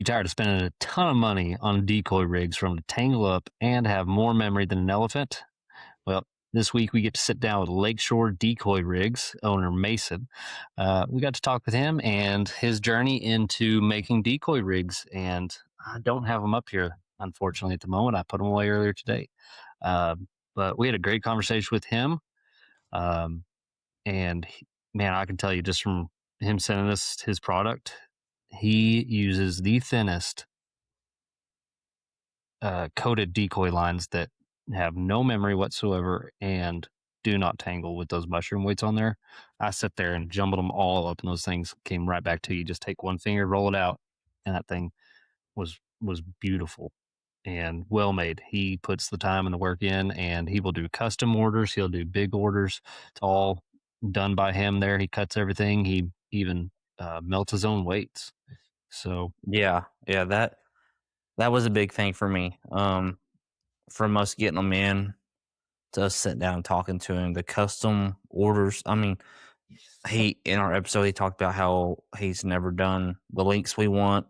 You tired of spending a ton of money on decoy rigs for them to tangle up and have more memory than an elephant? Well, this week we get to sit down with Lakeshore Decoy Rigs owner Mason. We got to talk with him and his journey into making decoy rigs. And I don't have them up here, unfortunately, at the moment. I put them away earlier today. Uh, but we had a great conversation with him. Um, and man, I can tell you just from him sending us his product, he uses the thinnest coated decoy lines that have no memory whatsoever and do not tangle with those mushroom weights on there. I sat there and jumbled them all up, and those things came right back to you. Just take one finger, roll it out, and that thing was beautiful and well made. He puts the time and the work in, and he will do custom orders. He'll do big orders. It's all done by him. There, he cuts everything. He even melts his own weights. So Yeah, that was a big thing for me. From us getting them in to us sitting down and talking to him, the custom orders. I mean, he in our episode he talked about how he's never done the links we want.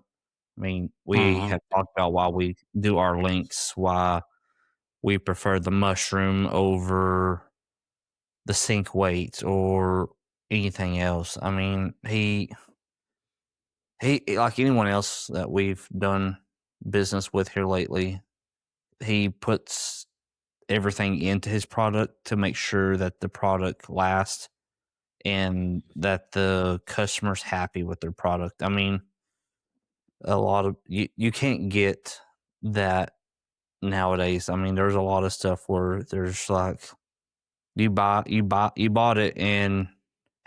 I mean, we mhm. have talked about why we do our links, why we prefer the mushroom over the sink weights or anything else. I mean, he like anyone else that we've done business with here lately, he puts everything into his product to make sure that the product lasts and that the customer's happy with their product. I mean, a lot of you can't get that nowadays. I mean, there's a lot of stuff where there's like you bought it and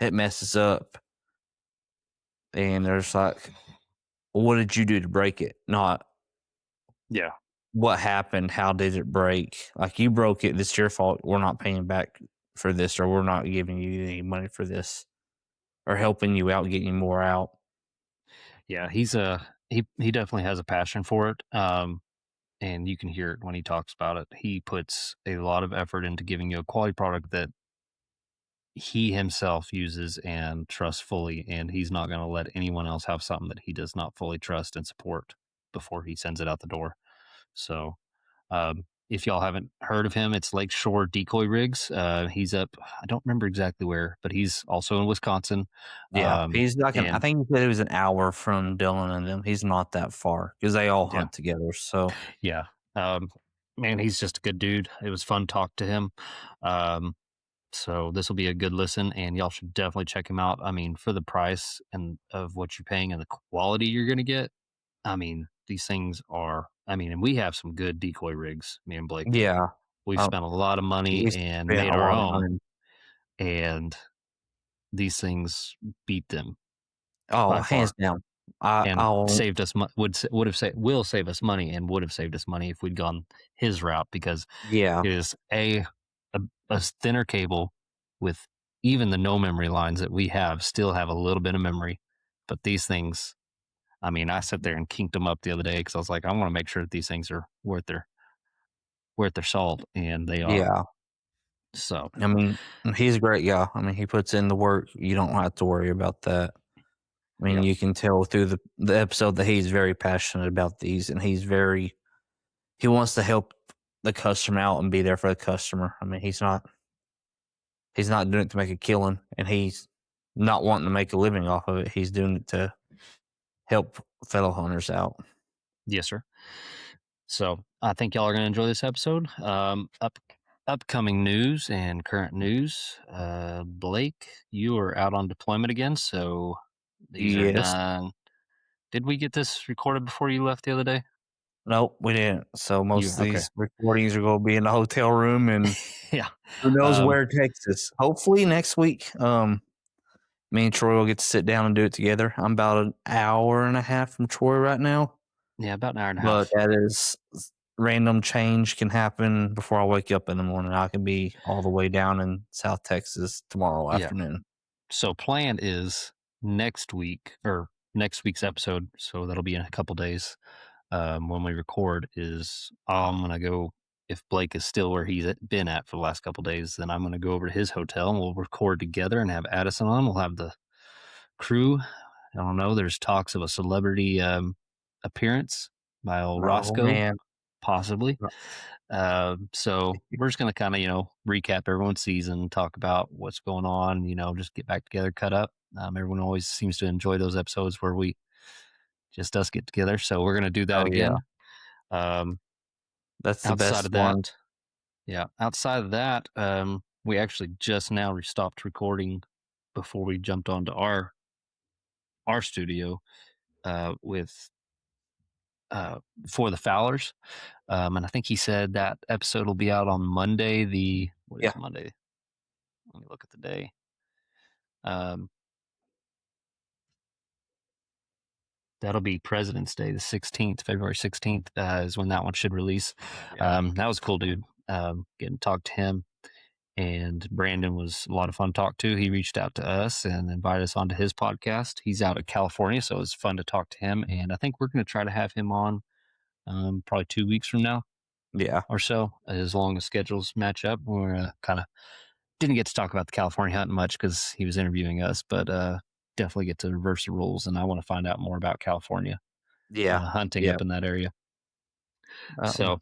it messes up, and there's like, what did you do to break it? Not Yeah. what happened, how did it break? Like, you broke it, it's your fault. We're not paying back for this, or we're not giving you any money for this, or helping you out, getting more out. Yeah, he definitely has a passion for it. And you can hear it when he talks about it. He puts a lot of effort into giving you a quality product that he himself uses and trusts fully, and he's not going to let anyone else have something that he does not fully trust and support before he sends it out the door. So, if y'all haven't heard of him, it's Lakeshore Decoy Rigs. He's up, I don't remember exactly where, but he's also in Wisconsin. Yeah, he's like I And think he said it was an hour from Dylan and them. He's not that far because they all yeah, hunt together. So yeah. Um, man, he's just a good dude. It was fun to talk to him. Um, so this will be a good listen, and y'all should definitely check him out. I mean, for the price and of what you're paying and the quality you're going to get, I mean, these things are. I mean, and we have some good decoy rigs. Me and Blake, yeah, we've um, spent a lot of money we and spent made a our lot of own, money. and these things beat them Oh, by hands far. down. And I'll saved us would have saved will save us money and would have saved us money if we'd gone his route, because yeah. it is a, a thinner cable with even the no memory lines that we have still have a little bit of memory, but these things, I mean, I sat there and kinked them up the other day because I was like, I want to make sure that these things are worth their salt, and they are. Yeah. So I mean, he's a great guy. I mean, he puts in the work. You don't have to worry about that. I mean, yeah, you can tell through the episode that he's very passionate about these, and he wants to help the customer out and be there for the customer. I mean, he's not doing it to make a killing, and he's not wanting to make a living off of it. He's doing it to help fellow hunters out. yes, sir. So I think y'all are going to enjoy this episode. Upcoming news and current news. Blake, you are out on deployment again, so these are Yes. done. Did we get this recorded before you left the other day? Nope, we didn't. So You most of okay? these recordings are going to be in a hotel room, and Yeah. who knows Um, where it takes us. Hopefully next week, me and Troy will get to sit down and do it together. I'm about an hour and a half from Troy right now, yeah, about an hour and a but half. that is random change can happen before I wake up in the morning. I can be all the way down in South Texas tomorrow Yeah. afternoon. So plan is next week or next week's episode. So that'll be in a couple days. When we record, is I'm gonna go. If Blake is still where he's been at for the last couple days, then I'm gonna go over to his hotel and we'll record together and have Addison on. We'll have the crew. I don't know. There's talks of a celebrity appearance by old Oh Roscoe, man. possibly. So we're just going to kind of, recap everyone's season, talk about what's going on, just get back together, cut up. Everyone always seems to enjoy those episodes where we just us get together. So we're going to do that Oh yeah. again. Um, That's the outside best of that, one. yeah, outside of that, we actually just now stopped recording before we jumped onto our studio with for the Fowlers. And I think he said that episode will be out on Monday. What Yeah. is Monday? Let me look at the day. Um, that'll be President's Day, the 16th, February 16th, is when that one should release. Yeah. That was a cool, dude. Getting to talk to him. And Brandon was a lot of fun to talk to. He reached out to us and invited us onto his podcast. He's out of California, so it was fun to talk to him. And I think we're going to try to have him on probably 2 weeks from now Yeah. or so, as long as schedules match up. We're kind of didn't get to talk about the California hunting much because he was interviewing us, but definitely get to reverse the rules. And I want to find out more about California Yeah. hunting Yeah. up in that area. Um, So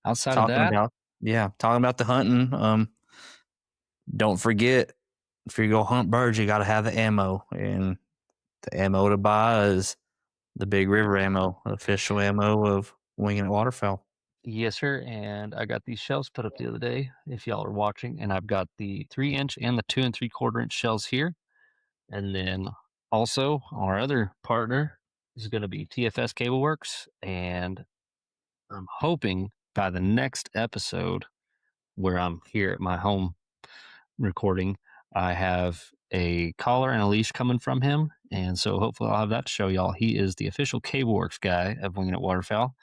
outside of talking that, about talking about the hunting. Don't forget, if you go hunt birds, you got to have the ammo, and the ammo to buy is the Big River ammo, official ammo of Winging It Waterfowl. yes, sir. And I got these shells put up the other day, if y'all are watching. And I've got the 3 inch and the 2 3/4 inch shells here. And then also, our other partner is going to be TFS Cable Works. And I'm hoping by the next episode, where I'm here at my home recording, I have a collar and a leash coming from him. And so hopefully I'll have that to show y'all. He is the official Cable Works guy of Winging It Waterfowl.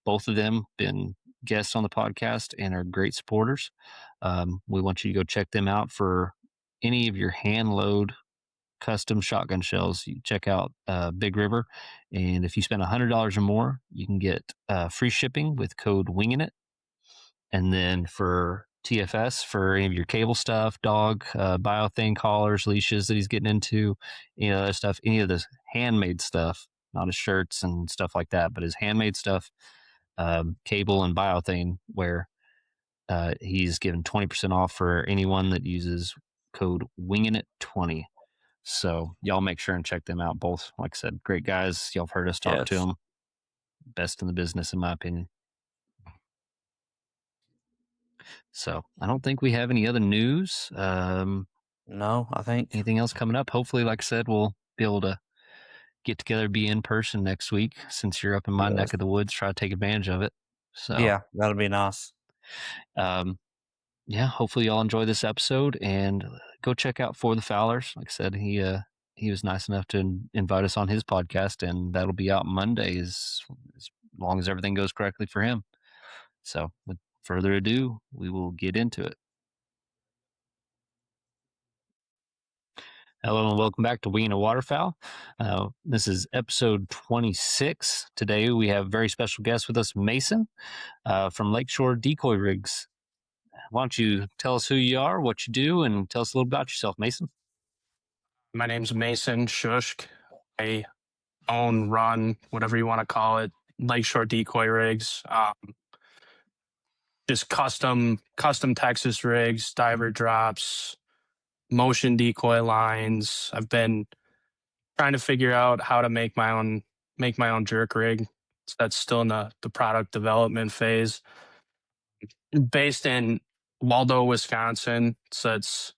Both of them been guests on the podcast and are great supporters. We want you to go check them out for any of your hand load custom shotgun shells. You check out Big River. And if you spend $100 or more, you can get free shipping with code WINGINIT. And then for TFS, for any of your cable stuff, dog, biothane collars, leashes that he's getting into, any other stuff, any of this handmade stuff, not his shirts and stuff like that, but his handmade stuff, cable and biothane, where he's given 20% off for anyone that uses code WINGINIT20. So y'all make sure and check them out. Both, like I said, great guys. Y'all have heard us talk to Yes. them. Best in the business, in my opinion. So I don't think we have any other news. No, I think Anything else coming up? Hopefully, like I said, we'll be able to get together, be in person next week since you're up in my yes. neck of the woods. Try to take advantage of it. So, Yeah, that'll be nice. um, yeah, hopefully y'all enjoy this episode and go check out For the Fowlers. Like I said, he was nice enough to invite us on his podcast, and that'll be out Monday as long as everything goes correctly for him. So, with further ado, we will get into it. Hello and welcome back to Winging a Waterfowl. This is episode 26. Today we have a very special guest with us, Mason from Lakeshore Decoy Rigs. Why don't you tell us who you are, what you do, and tell us a little about yourself, Mason? My name's Mason Ksioszk. I own, run, whatever you want to call it, Lakeshore Decoy Rigs. Just custom Texas rigs, diver drops, motion decoy lines. I've been trying to figure out how to make my own jerk rig. So that's still in the product development phase. Based in Waldo, Wisconsin. So it's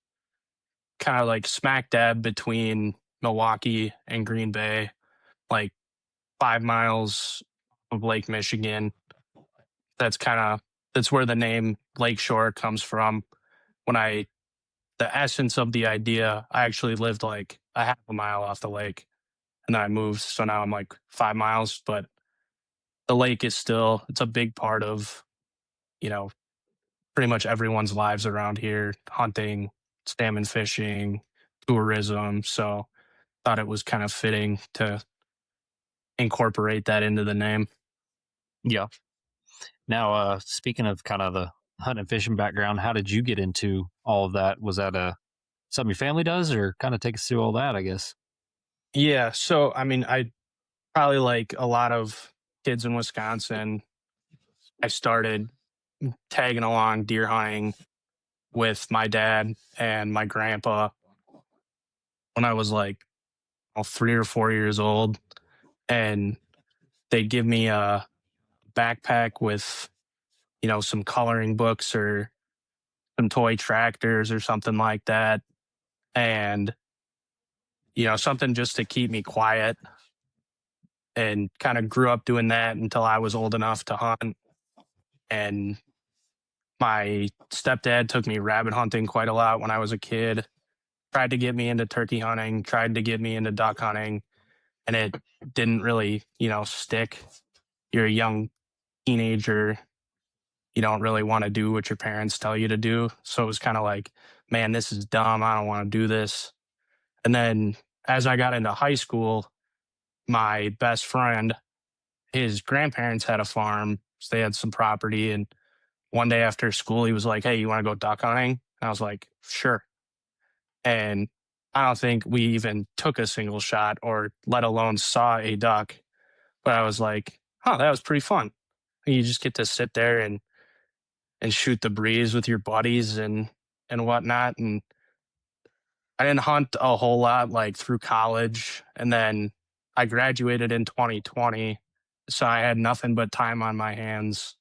kind of like smack dab between Milwaukee and Green Bay, like 5 miles of Lake Michigan. That's where the name Lakeshore comes from. The essence of the idea, I actually lived like a half a mile off the lake, and then I moved. So now I'm like 5 miles, but the lake it's a big part of, you know, pretty much everyone's lives around here: hunting, salmon fishing, tourism. So thought it was kind of fitting to incorporate that into the name. Yeah. Now, speaking of kind of the hunt and fishing background, how did you get into all of that? Was that something your family does, or kind of take us through all that? I guess. Yeah. So, I mean, probably like a lot of kids in Wisconsin, I started tagging along deer hunting with my dad and my grandpa when I was like 3 or 4 years old. And they'd give me a backpack with, some coloring books or some toy tractors or something like that. And, something just to keep me quiet, and kind of grew up doing that until I was old enough to hunt. And my stepdad took me rabbit hunting quite a lot when I was a kid, tried to get me into turkey hunting, tried to get me into duck hunting, and it didn't really, stick. You're a young teenager. You don't really want to do what your parents tell you to do. So it was kind of like, man, this is dumb. I don't want to do this. And then as I got into high school, my best friend, his grandparents had a farm. So they had some property. And one day after school, he was like, hey, you want to go duck hunting? And I was like, sure. And I don't think we even took a single shot or let alone saw a duck. But I was like, that was pretty fun. You just get to sit there and shoot the breeze with your buddies and whatnot. And I didn't hunt a whole lot like through college. And then I graduated in 2020. So I had nothing but time on my hands.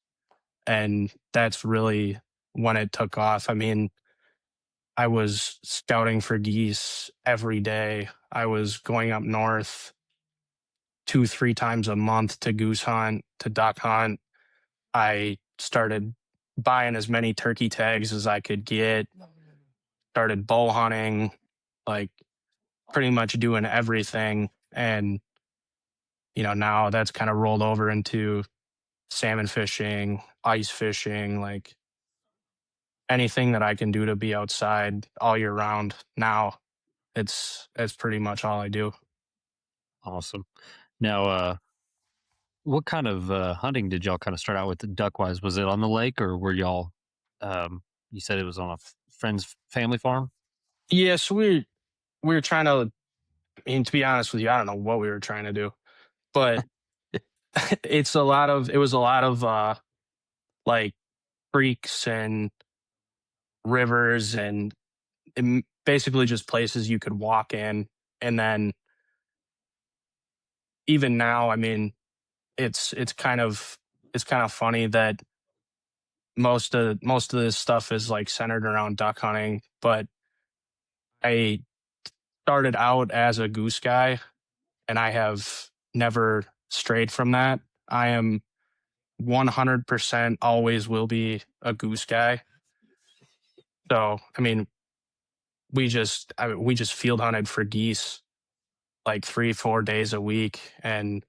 And that's really when it took off. I mean, I was scouting for geese every day. I was going up north 2, 3 times a month to goose hunt, to duck hunt. I started buying as many turkey tags as I could get, started bow hunting, like pretty much doing everything. And, now that's kind of rolled over into salmon fishing, ice fishing, like anything that I can do to be outside all year round. Now it's pretty much all I do. Awesome. Now, what kind of hunting did y'all kind of start out with duck wise? Was it on the lake or were y'all, you said it was on a friend's family farm? Yeah, so we were trying to, I mean, to be honest with you, I don't know what we were trying to do, but it was a lot of like creeks and rivers and basically just places you could walk in. And then even now, I mean, it's kind of funny that most of this stuff is like centered around duck hunting, but I started out as a goose guy and I have never strayed from that. I am 100% always will be a goose guy. So, I mean, we just field hunted for geese like 3, 4 days a week. And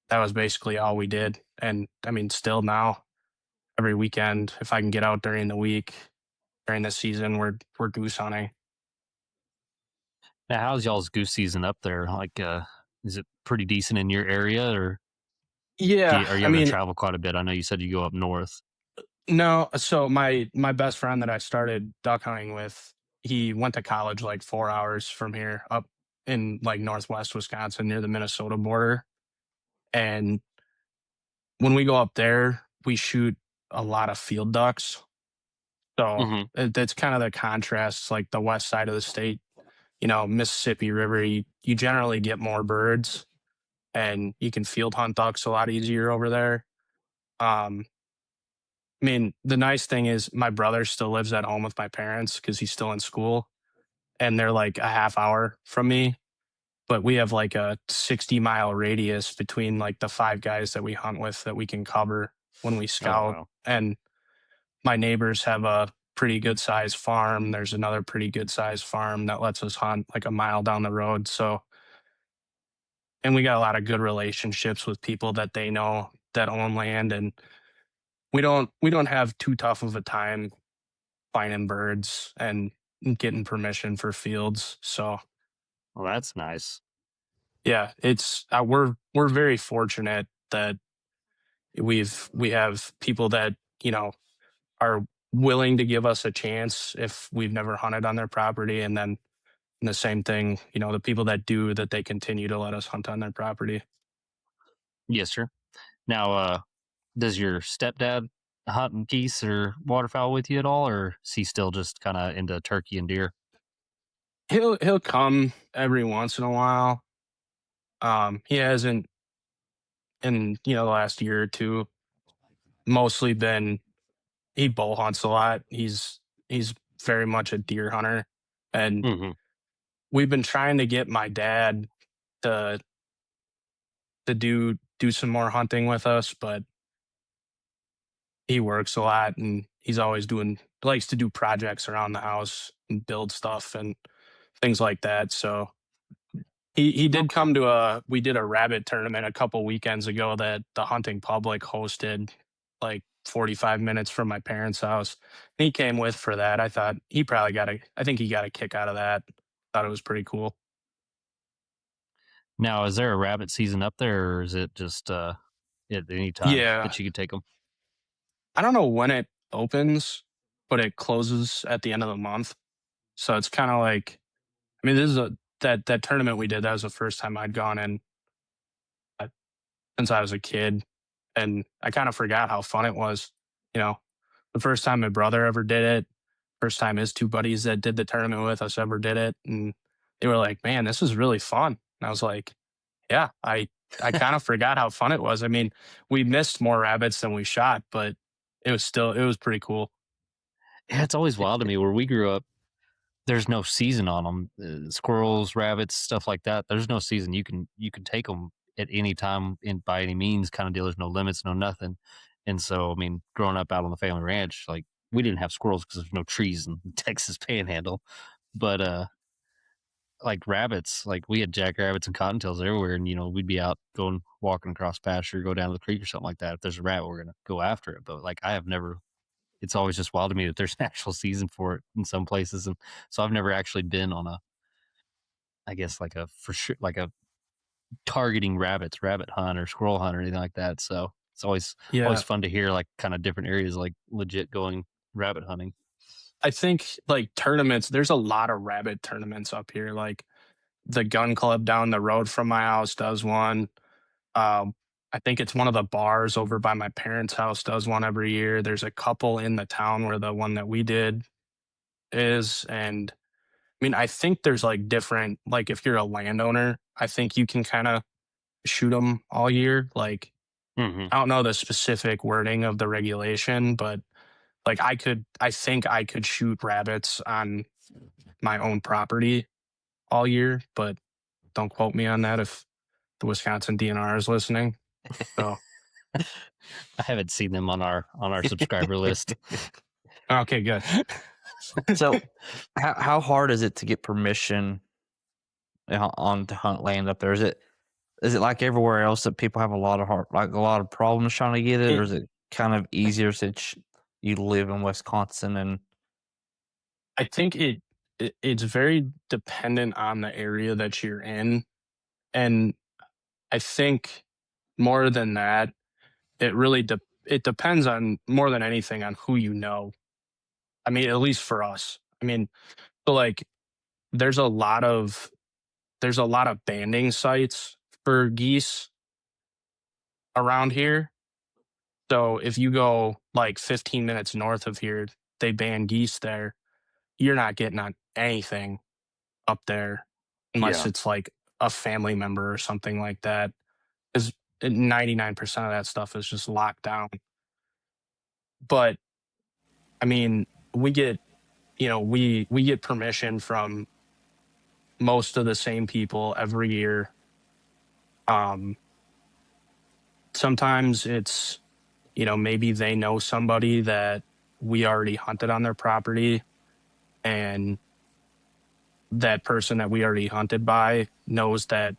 that was basically all we did. And I mean, still now, every weekend, if I can get out during the week, during the season, we're goose hunting. Now, how's y'all's goose season up there? Like, is it pretty decent in your area or Yeah. are you I having to mean, travel quite a bit? I know you said you go up north. no. So my best friend that I started duck hunting with, he went to college like 4 hours from here, up in like northwest Wisconsin near the Minnesota border. And when we go up there, we shoot a lot of field ducks. So Hmm. that's kind of the contrast, like the west side of the state, Mississippi River, you generally get more birds and you can field hunt ducks a lot easier over there. Um, I mean, the nice thing is my brother still lives at home with my parents because he's still in school and they're like a half hour from me. But we have like a 60-mile radius between like the 5 guys that we hunt with that we can cover when we Oh, scout. wow. And my neighbors have a pretty good sized farm. There's another pretty good sized farm that lets us hunt like a mile down the road. So, and we got a lot of good relationships with people that they know that own land, and we don't have too tough of a time finding birds and getting permission for fields. So Well, that's nice. yeah, it's we're very fortunate that we have people that are willing to give us a chance if we've never hunted on their property, and then the same thing, the people that do that, they continue to let us hunt on their property. Yes, sir. Now, does your stepdad hunt geese or waterfowl with you at all, or is he still just kind of into turkey and deer? He'll come every once in a while. He hasn't in the last year or two. Mostly been he bow hunts a lot. He's very much a deer hunter, and Mm-hmm. we've been trying to get my dad to do some more hunting with us, but he works a lot and he's always likes to do projects around the house and build stuff and things like that. So he did Okay. come to we did a rabbit tournament a couple weekends ago that the hunting public hosted, like 45 minutes from my parents' house. He came with for that. I think he got a kick out of that. Thought it was pretty cool. Now, is there a rabbit season up there, or is it just at any time Yeah. that you could take them? I don't know when it opens, but it closes at the end of the month. So it's kind of like, I mean, this is that tournament we did. That was the first time I'd gone in uh, since I was a kid, and I kind of forgot how fun it was. You know, the first time my brother ever did it, first time his two buddies that did the tournament with us ever did it, and they were like, "Man, this is really fun." And I was like, "Yeah, I kind of forgot how fun it was." I mean, we missed more rabbits than we shot, but it was pretty cool. Yeah, it's always wild to me. Where we grew up, there's no season on them. Squirrels, rabbits, stuff like that. There's no season. You can take them at any time in by any means. Kind of deal. There's no limits, no nothing. And so, I mean, growing up out on the family ranch, like we didn't have squirrels because there's no trees in the Texas Panhandle. But like rabbits, like we had jackrabbits and cottontails everywhere, and we'd be out going walking across pasture, go down to the creek or something like that. If there's a rabbit, we're gonna go after it. But like I have never. It's always just wild to me that there's an actual season for it in some places, and so I've never actually been on a, I guess like a for sure like a targeting rabbits, rabbit hunt or squirrel hunt or anything like that. So it's always Yeah, fun to hear like kind of different areas like legit going rabbit hunting. I think like tournaments. There's a lot of rabbit tournaments up here. Like the gun club down the road from my house does one. Um, I think it's one of the bars over by my parents' house does one every year. There's a couple in the town where the one that we did is, and I mean, I think there's like different. Like if you're a landowner, I think you can kind of shoot them all year. Like Mm-hmm. I don't know the specific wording of the regulation, but like I think I could shoot rabbits on my own property all year, but don't quote me on that if the Wisconsin DNR is listening. So, I haven't seen them on our subscriber list. okay, good. So, how hard is it to get permission on to hunt land up there? Is it like everywhere else that people have a lot of a lot of problems trying to get it, or It, is it kind of easier since you live in Wisconsin and I think it's very dependent on the area that you're in, and I think more than that, it depends on more than anything on who you know. I mean, at least for us. I mean, so like there's a lot of banding sites for geese around here. So if you go like 15 minutes north of here, they ban geese there. You're not getting on anything up there unless Yeah. it's like a family member or something like that. Because 99% of that stuff is just locked down. But I mean, we get we get permission from most of the same people every year. Um, Sometimes it's maybe they know somebody that we already hunted on their property, and that person that we already hunted by knows that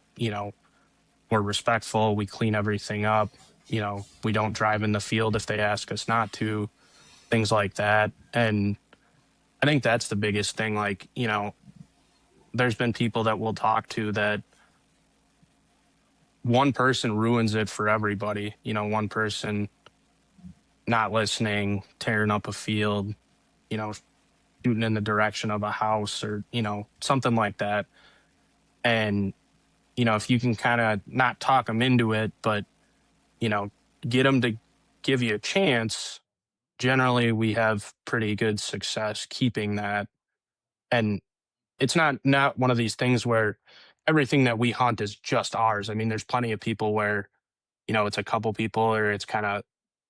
we're respectful, we clean everything up, we don't drive in the field if they ask us not to, things like that. And I think that's the biggest thing. Like there's been people that we'll talk to that one person ruins it for everybody. One person not listening, tearing up a field, you know shooting in the direction of a house, or something like that. And if you can kind of not talk them into it, but get them to give you a chance, generally we have pretty good success keeping that. And it's not one of these things where everything that we hunt is just ours. I mean, there's plenty of people where, it's a couple people or it's kind of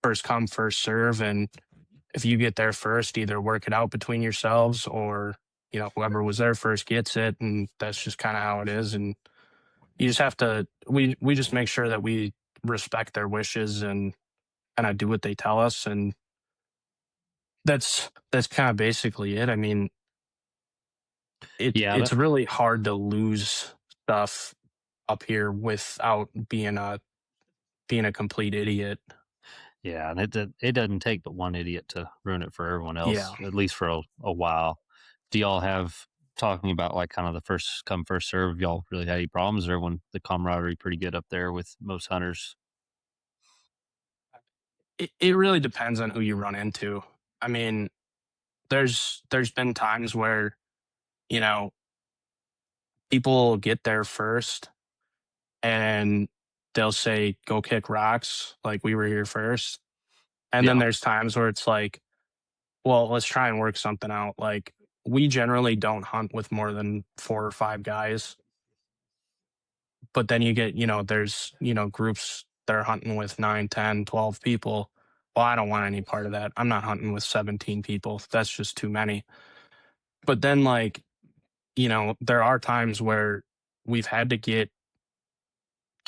first come, first serve. And if you get there first, either work it out between yourselves or, whoever was there first gets it. And that's just kind of how it is. And you just have to, we just make sure that we respect their wishes and kind of do what they tell us. And that's kind of basically it. I mean, Yeah, it's really hard to lose stuff up here without being a complete idiot. yeah, and it doesn't take but one idiot to ruin it for everyone else, Yeah. at least for a while. Do y'all have, talking about like kind of the first come first serve? Y'all really had any problems? Or everyone, the camaraderie pretty good up there with most hunters? It really depends on who you run into. I mean, there's been times where, you know, people get there first and they'll say, go kick rocks, like we were here first. And then Yeah. there's times where it's like, well, let's try and work something out. Like we generally don't hunt with more than 4 or 5 guys. But then you get, there's, groups that are hunting with 9, 10, 12 people. Well, I don't want any part of that. I'm not hunting with 17 people. That's just too many. But then, like, there are times where we've had to get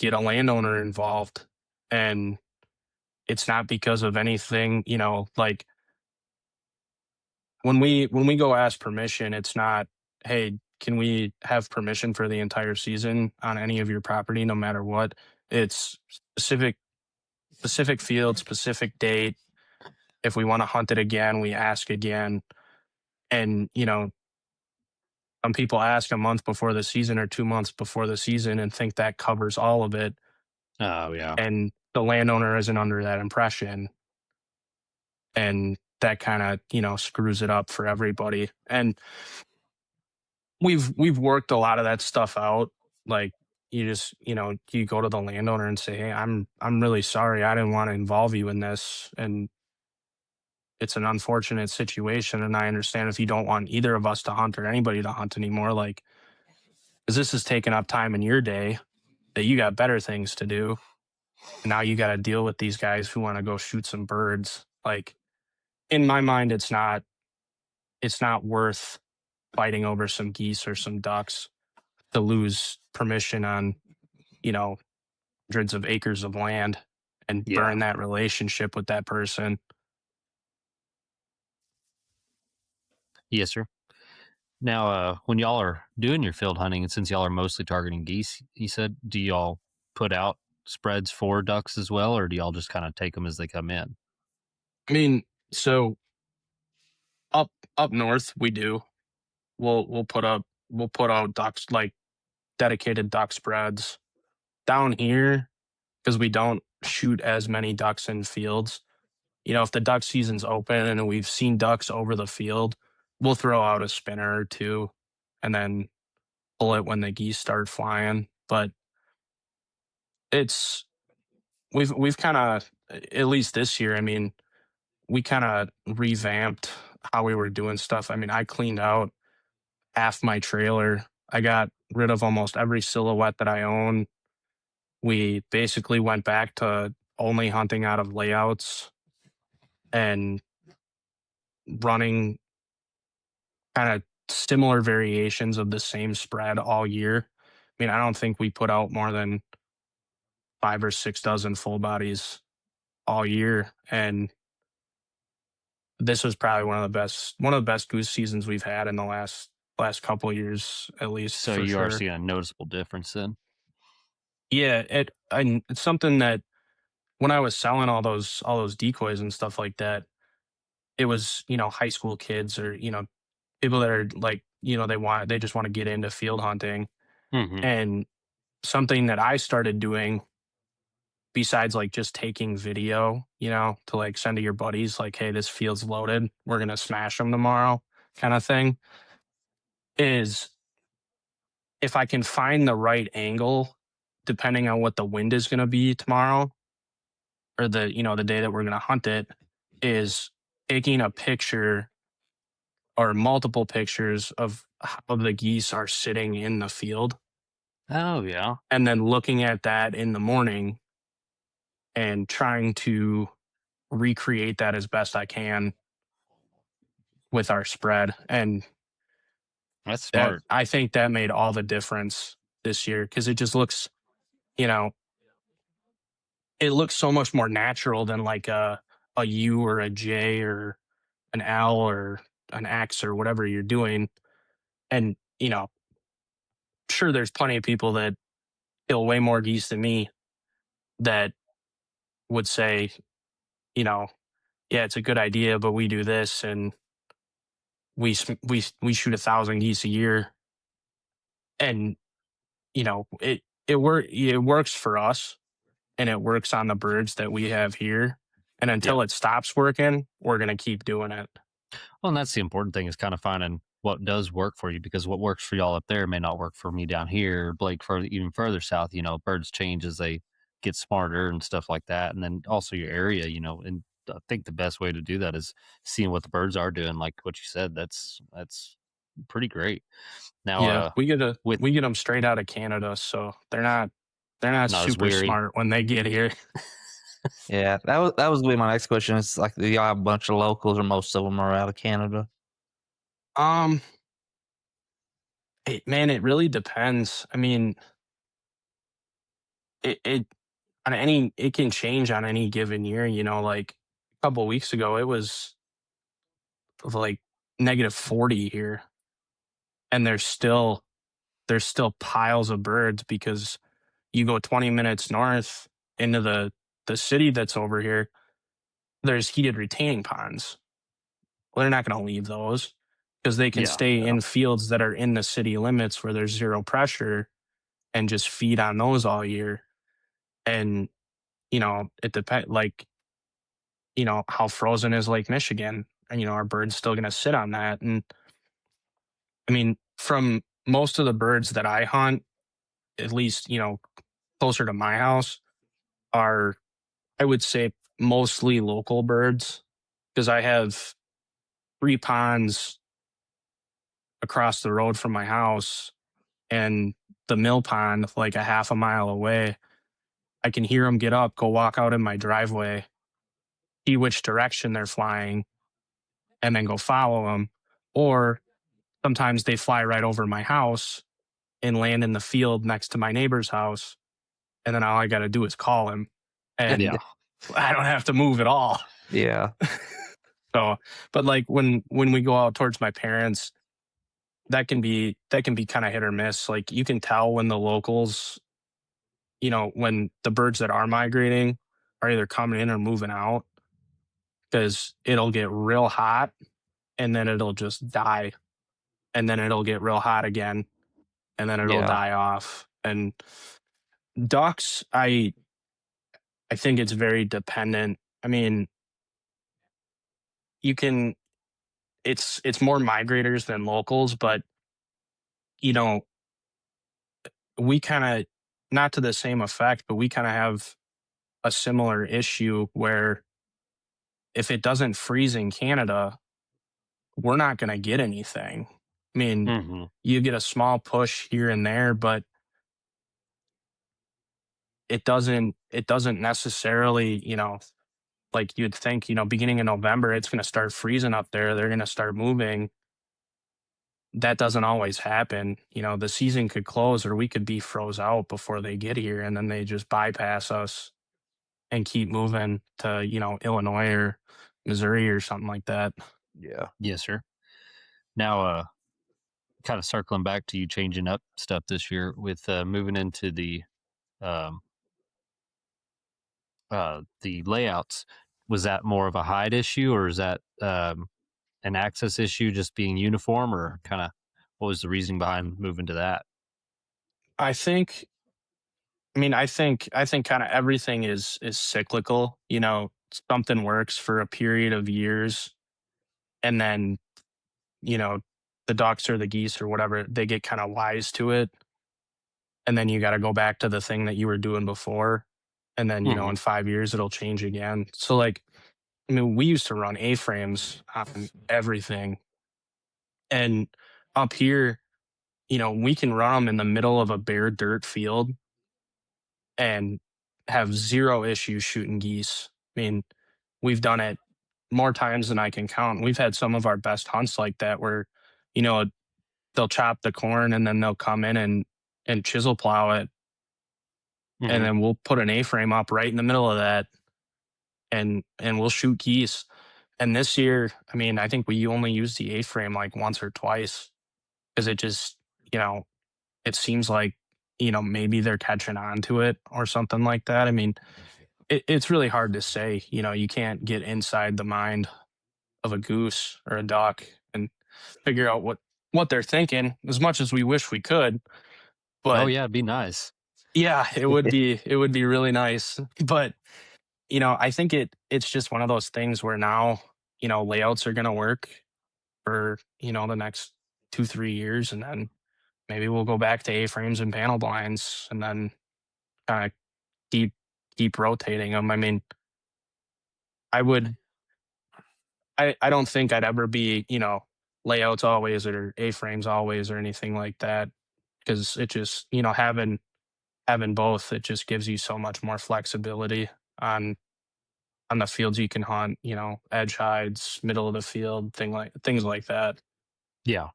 a landowner involved, and it's not because of anything, like when we go ask permission, it's not, hey, can we have permission for the entire season on any of your property, no matter what? It's specific field, specific date. If we want to hunt it again, we ask again. And, some people ask a month before the season or 2 months before the season and think that covers all of it. Oh, yeah. And the landowner isn't under that impression. And that kind of, screws it up for everybody. And we've worked a lot of that stuff out. Like you just, you go to the landowner and say, hey, I'm really sorry. I didn't want to involve you in this. And it's an unfortunate situation. And I understand if you don't want either of us to hunt or anybody to hunt anymore, like, because this is taking up time in your day that you got better things to do. And now you got to deal with these guys who want to go shoot some birds. Like, in my mind, it's not worth fighting over some geese or some ducks to lose permission on, you know, hundreds of acres of land and Yeah. burn that relationship with that person. Yes, sir. Now, when y'all are doing your field hunting, and since y'all are mostly targeting geese, he said, do y'all put out spreads for ducks as well, or do y'all just kind of take them as they come in? I mean, so up north we do. We'll put out ducks, like dedicated duck spreads. Down here, because we don't shoot as many ducks in fields, if the duck season's open and we've seen ducks over the field, we'll throw out a spinner or two and then pull it when the geese start flying. But it's we've kind of, at least this year, I mean, we kind of revamped how we were doing stuff. I mean, I cleaned out half my trailer. I got rid of almost every silhouette that I own. We basically went back to only hunting out of layouts and running kind of similar variations of the same spread all year. I mean, I don't think we put out more than 5 or 6 dozen full bodies all year. And this was probably one of the best goose seasons we've had in the last couple of years, at least, So for you are sure. seeing a noticeable difference then? Yeah, it's something that when I was selling all those decoys and stuff like that, it was, high school kids or, people that are like, they just want to get into field hunting. Hmm. And something that I started doing besides like just taking video, to like send to your buddies, like, hey, this field's loaded, we're gonna smash them tomorrow, kind of thing, is if I can find the right angle, depending on what the wind is gonna be tomorrow, or the day that we're going to hunt it, is taking a picture or multiple pictures of how the geese are sitting in the field, Oh yeah. and then looking at that in the morning and trying to recreate that as best I can with our spread. And That's that, smart. I think that made all the difference this year, because it just looks, you know, it looks so much more natural than like a U or a J or an L or an X or whatever you're doing. And, sure, there's plenty of people that kill way more geese than me that would say, you know, yeah, it's a good idea, but we do this and we shoot 1,000 geese a year, and it works for us, and it works on the birds that we have here. And Yeah. until it stops working, we're gonna keep doing it. Well, and that's the important thing is kind of finding what does work for you because what works for y'all up there may not work for me down here, Blake, further even further south. Birds change as they get smarter and stuff like that, and then also your area. And I think the best way to do that is seeing what the birds are doing, like what you said. That's pretty great. Now, Yeah, with we get them straight out of Canada, so they're not not as super weary. smart when they get here. Yeah, that was gonna be my next question. It's like, do y'all have a bunch of locals, or most of them are out of Canada? Um, man, it really depends. I mean, it it can change on any given year. Like a couple weeks ago, it was like -40 here, and there's still piles of birds, because you go 20 minutes north into the city that's over here, there's heated retaining ponds. Well, they're not going to leave those, because they can Yeah, stay in fields that are in the city limits where there's zero pressure and just feed on those all year. And it depends, like, how frozen is Lake Michigan, and our birds still going to sit on that. And I mean, from most of the birds that I hunt, at least closer to my house, are, I would say, mostly local birds, because I have 3 ponds across the road from my house, and the mill pond like a half a mile away. I can hear them get up, go walk out in my driveway, see which direction they're flying, and then go follow them. Or sometimes they fly right over my house and land in the field next to my neighbor's house, and then all I got to do is call him, and yeah, I don't have to move at all. Yeah, So, but like when we go out towards my parents, that can be kind of hit or miss. Like, you can tell when the locals, when the birds that are migrating are either coming in or moving out, because it'll get real hot and then it'll just die, and then it'll get real hot again and then it'll yeah. die off. And ducks, I think it's very dependent. I mean, you can it's more migrators than locals, but you know, we kind of, not to the same effect, but we kind of have a similar issue where if it doesn't freeze in Canada, we're not going to get anything. I mean, Hmm. you get a small push here and there, but it doesn't necessarily, like you'd think, beginning of November, it's going to start freezing up there. They're going to start moving. That doesn't always happen. The season could close, or we could be froze out before they get here, and then they just bypass us and keep moving to, Illinois or Missouri or something like that. yeah. Yes, sir. Now, kind of circling back to you changing up stuff this year with moving into um, the layouts. Was that more of a height issue, or is that an access issue, just being uniform, or kind of what was the reasoning behind moving to that? I think I think kind of everything is cyclical. Something works for a period of years, and then, you know, the ducks or the geese or whatever, they get kind of wise to it, and then you got to go back to the thing that you were doing before. and then Mhm. in 5 years it'll change again. So like, I mean, we used to run A-frames on everything, and up here, we can run them in the middle of a bare dirt field and have zero issues shooting geese. I mean, we've done it more times than I can count. We've had some of our best hunts like that where, you know, they'll chop the corn and then they'll come in and chisel plow it, and Mhm. then we'll put an A-frame up right in the middle of that, and we'll shoot geese. And this year, I mean, I think we only used the A-frame like once or twice because it just, you know, it seems like, maybe they're catching on to it or something like that. I mean, it's really hard to say. You can't get inside the mind of a goose or a duck and figure out what they're thinking as much as we wish we could. Oh But yeah, it'd be nice. yeah, it would be really nice. But I think it's just one of those things where now, layouts are going to work for, the next 2-3 years, and then maybe we'll go back to A-frames and panel blinds, and then kind of keep keep rotating them. I mean, I would I don't think I'd ever be, layouts always or A-frames always or anything like that, because it just, having both, it just gives you so much more flexibility on the fields you can hunt, edge hides, middle of the field, things like that. Yeah.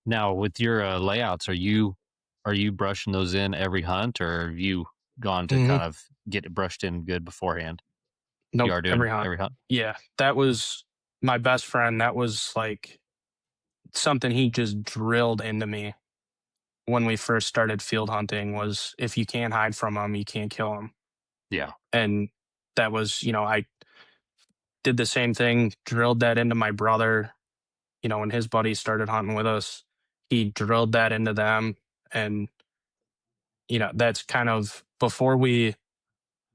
Now with your layouts, are you brushing those in every hunt, or have you gone to Hmm. kind of get it brushed in good beforehand? You Nope, are doing every hunt. every hunt. Yeah, that was my best friend. That was like something he just drilled into me when we first started field hunting was if you can't hide from them, you can't kill them. Yeah. And that was, I did the same thing, drilled that into my brother, when his buddies started hunting with us. He drilled that into them. And, that's kind of before we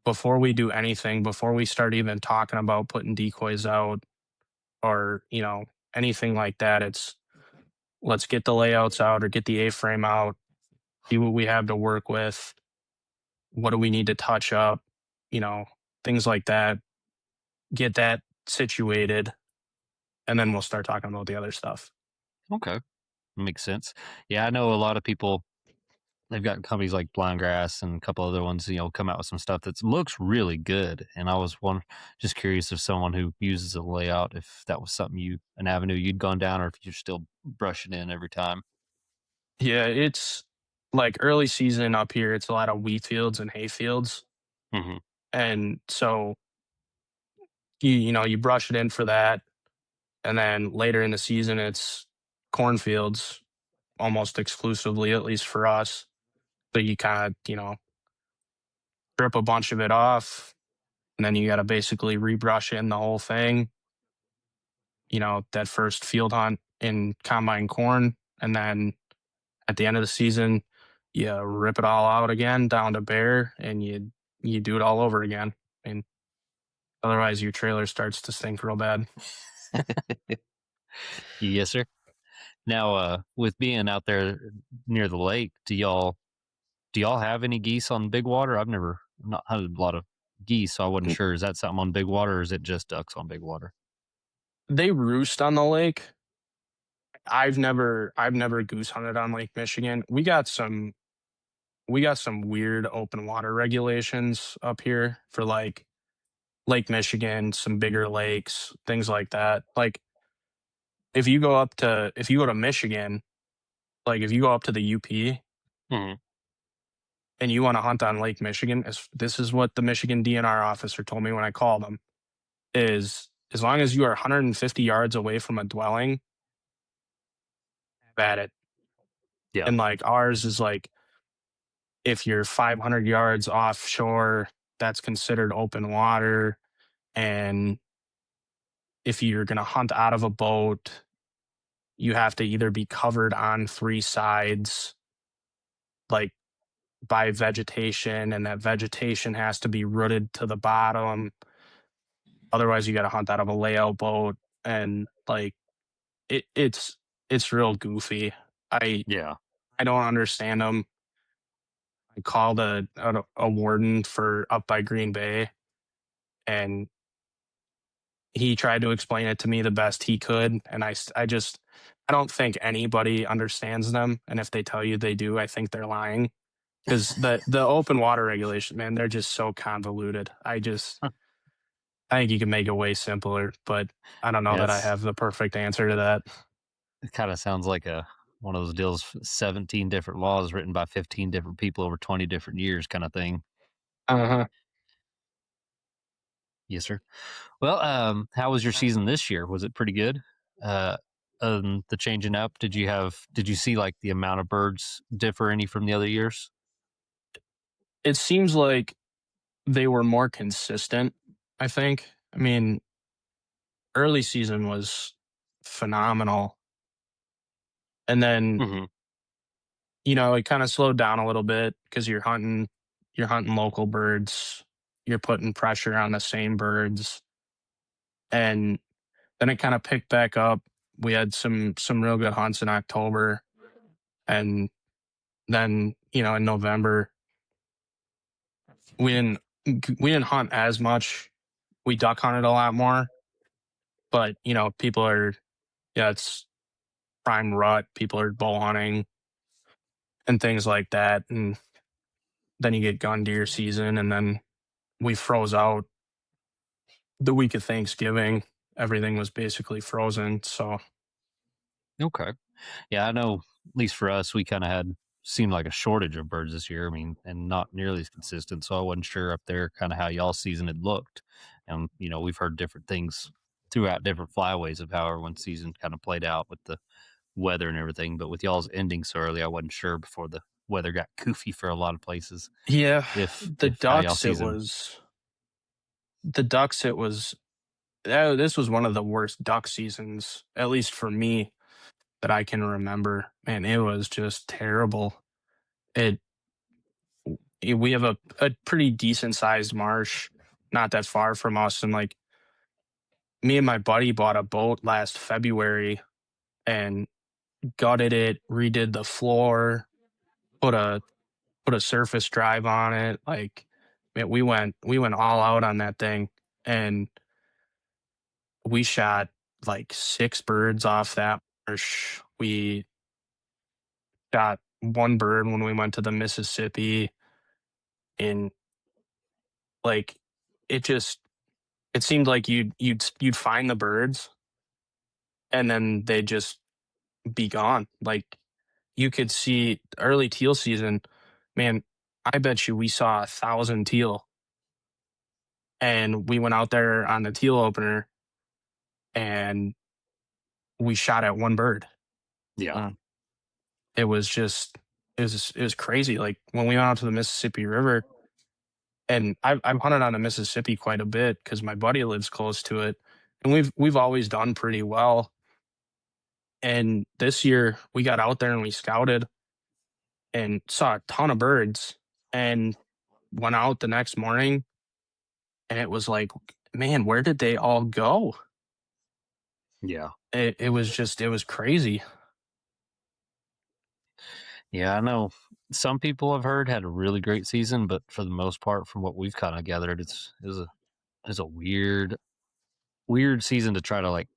do anything, before we start even talking about putting decoys out or, anything like that, it's let's get the layouts out or get the A-frame out, see what we have to work with. What do we need to touch up? You know, things like that. Get that situated, and then we'll start talking about the other stuff. Okay. Makes sense. Yeah, I know a lot of people. They've got companies like Blind Grass and a couple other ones, come out with some stuff that looks really good. And I was just curious if someone who uses a layout, if that was something an avenue you'd gone down, or if you're still brushing in every time. Yeah, it's like early season up here. It's a lot of wheat fields and hay fields, Hmm. and so you brush it in for that, and then later in the season it's cornfields almost exclusively, at least for us. So you kind of strip a bunch of it off, and then you got to basically rebrush in the whole thing. That first field hunt in combine corn, and then at the end of the season, you rip it all out again down to bare, and you do it all over again. And otherwise, your trailer starts to stink real bad. Yes, sir. Now, with being out there near the lake, do y'all have any geese on big water? I've never not hunted a lot of geese, so I wasn't sure. Is that something on big water, or is it just ducks on big water? They roost on the lake. I've never goose hunted on Lake Michigan. We got some weird open water regulations up here for like Lake Michigan, some bigger lakes, things like that. Like if you go to Michigan, like if you go up to the UP Hmm. and you want to hunt on Lake Michigan, this is what the Michigan DNR officer told me when I called him, is as long as you are 150 yards away from a dwelling, have at it. Yeah. And like ours is like if you're 500 yards offshore, that's considered open water. And if you're going to hunt out of a boat, you have to either be covered on three sides, like by vegetation, and that vegetation has to be rooted to the bottom. Otherwise, you got to hunt out of a layout boat, and like it's real goofy. I Yeah. I don't understand them. I called a warden for up by Green Bay, and he tried to explain it to me the best he could. And I don't think anybody understands them. And if they tell you they do, I think they're lying. Because the open water regulation, man, they're just so convoluted. I think you can make it way simpler, but I don't know Yeah, that I have the perfect answer to that. it kind of sounds like one of those deals, 17 different laws written by 15 different people over 20 different years kind of thing. Uh-huh. Yes, sir. Well, how was your season this year? Was it pretty good? Uh, the changing up, did you see like the amount of birds differ any from the other years? It seems like they were more consistent, I think. I mean, early season was phenomenal. And then, Hmm. it kind of slowed down a little bit because you're hunting local birds, you're putting pressure on the same birds. And then it kind of picked back up. We had some real good hunts in October, and then, in November, we didn't we didn't hunt as much. We duck hunted a lot more, but people are, yeah, it's prime rut. People are bow hunting and things like that, and then you get gun deer season, and then we froze out the week of Thanksgiving. Everything was basically frozen. So Okay. Yeah, I know. At least for us, we kind of had seemed like a shortage of birds this year. I mean, and not nearly as consistent. So I wasn't sure up there kind of how y'all season had looked. And we've heard different things throughout different flyways of how everyone's season kind of played out with the weather and everything. But with y'all's ending so early, I wasn't sure before the weather got goofy for a lot of places. yeah, If the how y'all ducks. It season. was the ducks. It was this was one of the worst duck seasons, at least for me, that I can remember. Man, it was just terrible. It we have a pretty decent sized marsh, not that far from us, and like me and my buddy bought a boat last February and gutted it, redid the floor, put a put a surface drive on it. Like, man, we went all out on that thing, and we shot like 6 birds off that marsh. We shot one bird when we went to the Mississippi, and like it just it seemed like you'd find the birds and then they'd just be gone. Like, you could see early teal season, man. I bet you we saw 1,000 teal, and we went out there on the teal opener and we shot at one bird. Yeah. It was just it was crazy. Like, when we went out to the Mississippi River, and I've hunted on the Mississippi quite a bit because my buddy lives close to it, and we've always done pretty well. And this year we got out there and we scouted and saw a ton of birds, and went out the next morning, and it was like, man, where did they all go? Yeah. It was crazy. Yeah, I know some people I've heard had a really great season, but for the most part, from what we've kind of gathered, it's a weird season to try to like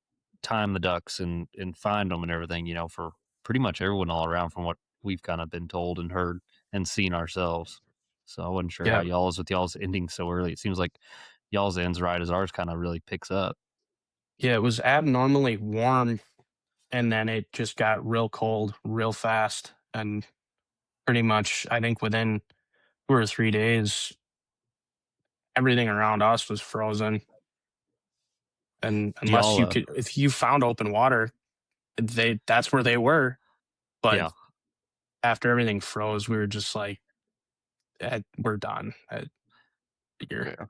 time the ducks and find them and everything. For pretty much everyone all around, from what we've kind of been told and heard and seen ourselves. So I wasn't sure how Yeah. y'all's with y'all's ending so early. It seems like y'all's ends right as ours kind of really picks up. Yeah, it was abnormally warm, and then it just got real cold real fast, and pretty much I think within 2 or 3 days everything around us was frozen. And Do unless y'all? if you found open water, that's where they were. But Yeah. after everything froze, we were just like, we're done. Figure. Yeah.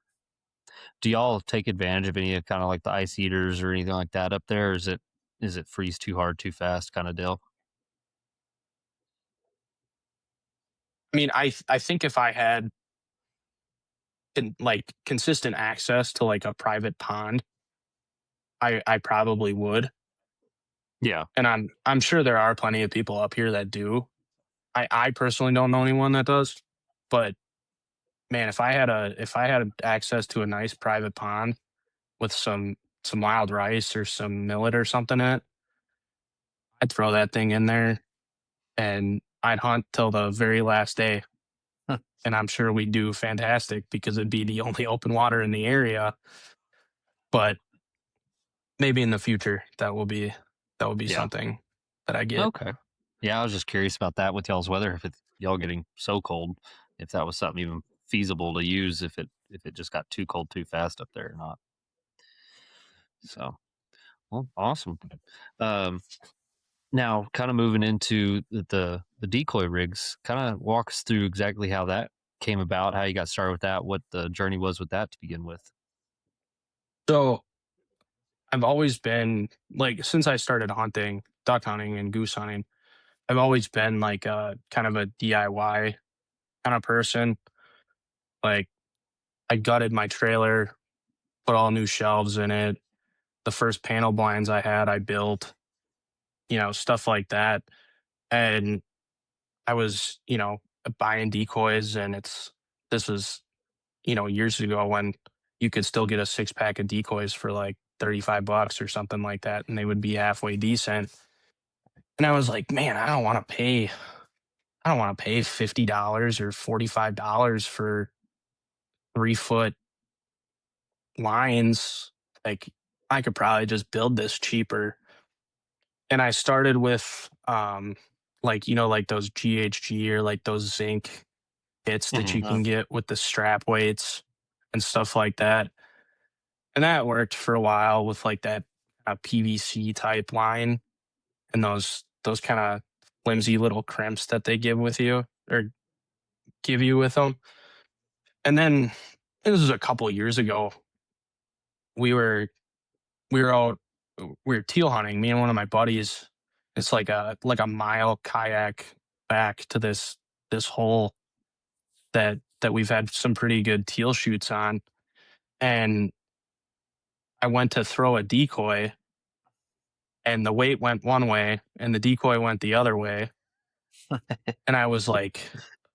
Do y'all take advantage of any of kind of like the ice eaters or anything like that up there? Or is it freeze too hard, too fast kind of deal? I mean, I think if I had like consistent access to like a private pond, I probably would. Yeah. And I'm sure there are plenty of people up here that do. I personally don't know anyone that does. But man, if I had access to a nice private pond with some wild rice or some millet or something in it, I'd throw that thing in there and I'd hunt till the very last day. Huh. And I'm sure we'd do fantastic because it'd be the only open water in the area. But maybe in the future that will be Yeah. something that I get. Okay. Yeah, I was just curious about that with y'all's weather. If it's y'all getting so cold, if that was something even feasible to use, if it just got too cold too fast up there or not. So, well, awesome. Um, Now, kind of moving into the decoy rigs, kind of walk us through exactly how that came about, how you got started with that, what the journey was with that to begin with. So I've always been like since I started hunting, duck hunting and goose hunting, I've always been like a kind of a DIY kind of person. Like I gutted my trailer, put all new shelves in it. The first panel blinds I had, I built, stuff like that. And I was, buying decoys and this was, years ago when you could still get a 6 pack of decoys for like $35 or something like that. And they would be halfway decent. And I was like, man, I don't want to pay $50 or $45 for 3 foot lines. Like I could probably just build this cheaper. And I started with like those GHG or like those zinc kits that Hmm. you can get with the strap weights and stuff like that. And that worked for a while with like that PVC type line and those kind of flimsy little crimps that they give with you or give you with them. And then this was a couple years ago. We were we were out we were teal hunting. Me and one of my buddies. It's like a mile kayak back to this hole that we've had some pretty good teal shoots on. And I went to throw a decoy, and the weight went one way, and the decoy went the other way. And I was like,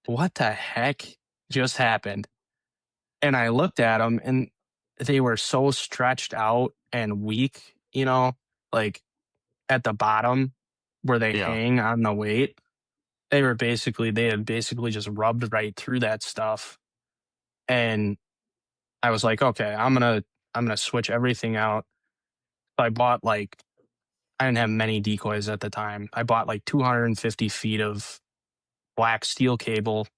"What the heck just happened?" And I looked at them, and they were so stretched out and weak. Like at the bottom where they Yeah. hang on the weight, they had basically just rubbed right through that stuff. And I was like, okay, I'm gonna switch everything out. So I didn't have many decoys at the time. I bought like 250 feet of black steel cable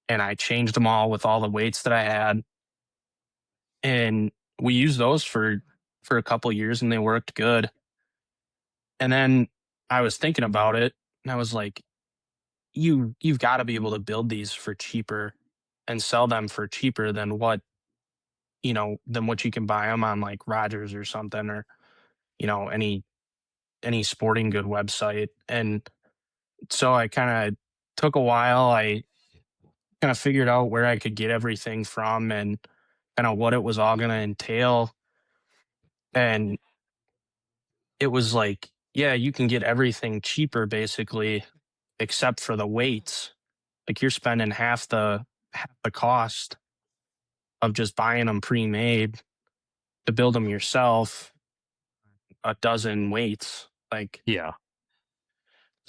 and I changed them all with all the weights that I had. And we used those for a couple years and they worked good. And then I was thinking about it and I was like, you've got to be able to build these for cheaper and sell them for cheaper than what you can buy them on like Rogers or something or any sporting good website. And so I kind of took a while. I kind of figured out where I could get everything from and kind of what it was all going to entail. And it was like, yeah, you can get everything cheaper basically, except for the weights. Like you're spending half the cost of just buying them pre-made to build them yourself, a dozen weights. Like, Yeah.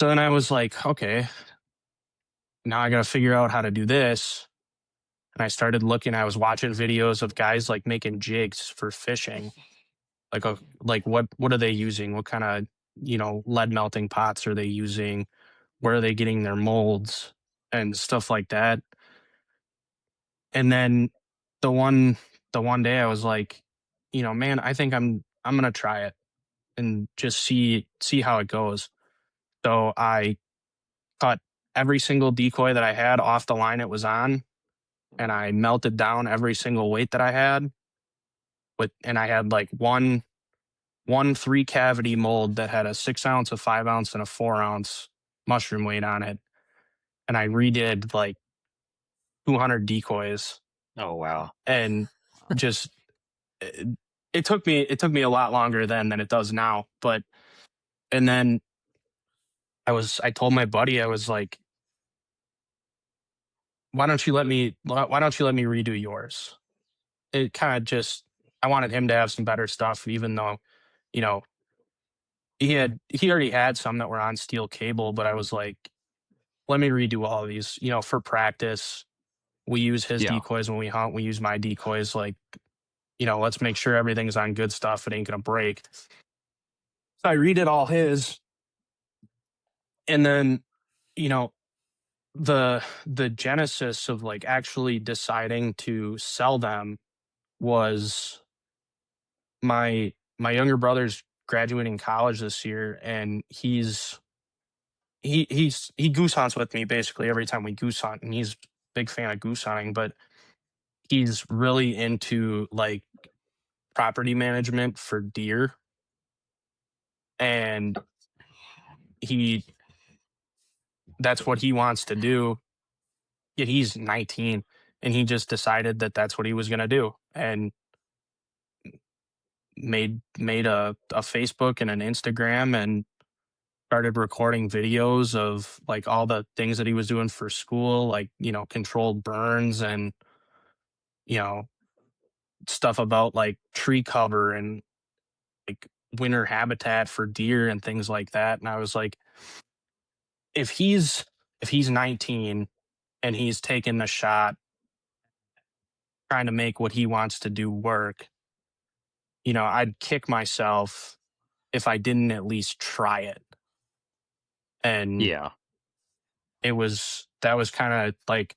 so then I was like, okay, now I got to figure out how to do this. And I started looking, I was watching videos of guys like making jigs for fishing. Like what are they using? What kind of, lead melting pots are they using? Where are they getting their molds and stuff like that? And then the one the one day I was like, man, I think I'm gonna try it and just see how it goes. So I cut every single decoy that I had off the line it was on, and I melted down every single weight that I had and I had like one 3 cavity mold that had a 6 ounce, a 5 ounce, and a 4 ounce mushroom weight on it. And I redid like 200 decoys Oh wow. and just it, it took me a lot longer then than it does now. But and then I told my buddy, I was like, why don't you let me redo yours? It kind of just, I wanted him to have some better stuff, even though, you know, he already had some that were on steel cable, but I was like, let me redo all of these, for practice. We use his Yeah. decoys when we hunt. We use my decoys. Like, let's make sure everything's on good stuff. It ain't gonna break. So I redid all his, and then, you know, the genesis of like actually deciding to sell them was my younger brother's graduating college this year, and he goose hunts with me basically every time we goose hunt, and he's a big fan of goose hunting, but he's really into like property management for deer, and he that's what he wants to do. Yet he's 19, and he just decided that that's what he was going to do, and made a Facebook and an Instagram, and started recording videos of like all the things that he was doing for school, like, controlled burns, and, you know, stuff about like tree cover and like winter habitat for deer and things like that. And I was like, if he's 19 and he's taking a shot trying to make what he wants to do work, I'd kick myself if I didn't at least try it. And Yeah. that was kind of like,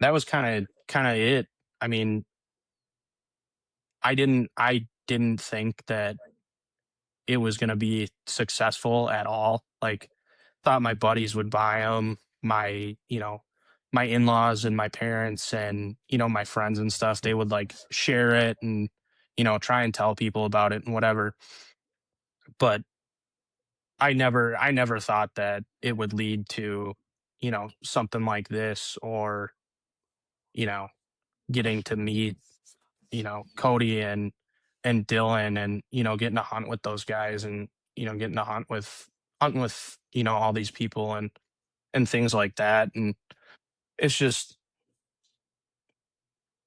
that was kind of it. I mean, I didn't think that it was going to be successful at all. Like, thought my buddies would buy them, my in-laws and my parents and, my friends and stuff, they would like share it and, try and tell people about it and whatever. But I never thought that it would lead to, something like this, or, you know, getting to meet, Cody and Dylan, and, getting to hunt with those guys, and, getting to hunting with, all these people, and things like that. And it's just,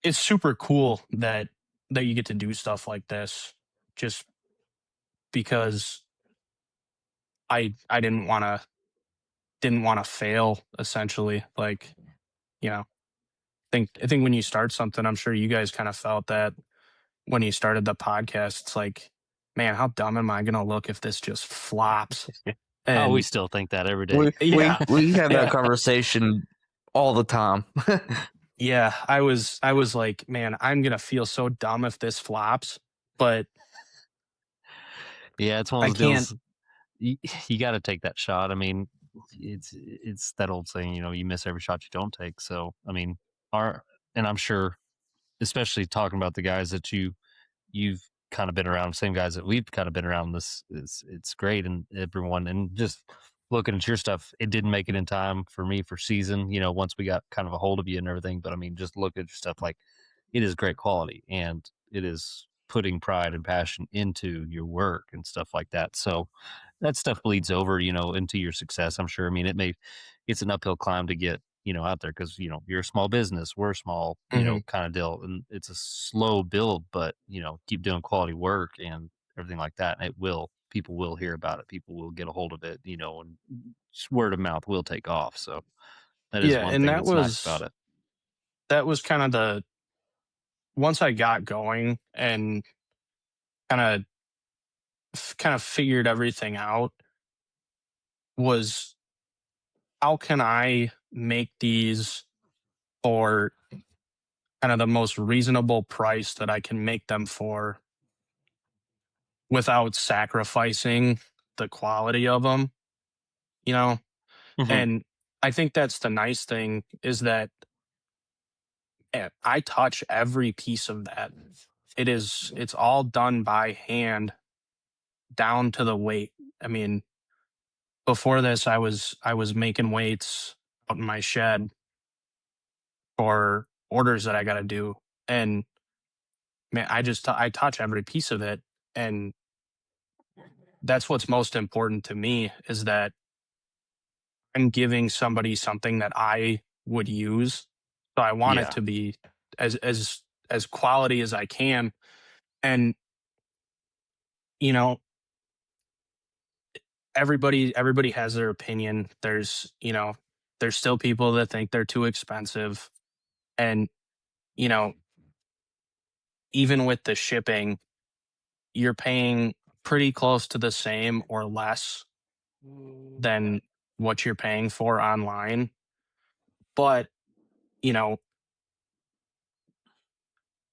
it's super cool that you get to do stuff like this, just because I didn't want to fail, essentially. Like, I think when you start something, I'm sure you guys kind of felt that when you started the podcast. It's like, man, how dumb am I going to look if this just flops? Oh, we And still think that every day. We have that yeah, conversation all the time. yeah. I was like, man, I'm going to feel so dumb if this flops, but Yeah, it's one I of those can't. deals. You got to take that shot. I mean, it's that old saying, you miss every shot you don't take. So, I mean, and I'm sure, especially talking about the guys that you've kind of been around, same guys that we've kind of been around. It's great, and everyone, and just looking at your stuff, it didn't make it in time for me for season. Once we got kind of a hold of you and everything, but I mean, just look at your stuff, like it is great quality, and it is putting pride and passion into your work and stuff like that. So that stuff bleeds over, into your success, I'm sure. I mean, it's an uphill climb to get, out there, because, you're a small business, we're small, Mhm. kind of deal. And it's a slow build, but, keep doing quality work and everything like that. And people will hear about it. People will get a hold of it, and just word of mouth will take off. So that is Yeah, one and thing that that's nice about was it. that was kind of once I got going and kind kind of figured everything out, was how can I make these for kind of the most reasonable price that I can make them for without sacrificing the quality of them, you know? Hmm. And I think that's the nice thing, is that I touch every piece of that. It's all done by hand down to the weight. I mean, before this, I was making weights out in my shed for orders that I got to do, and man, I touch every piece of it, and that's what's most important to me, is that I'm giving somebody something that I would use. So I want it to be as quality as I can. And you know, everybody has their opinion. There's still people that think they're too expensive. And, you know, even with the shipping, you're paying pretty close to the same or less than what you're paying for online. But, you know,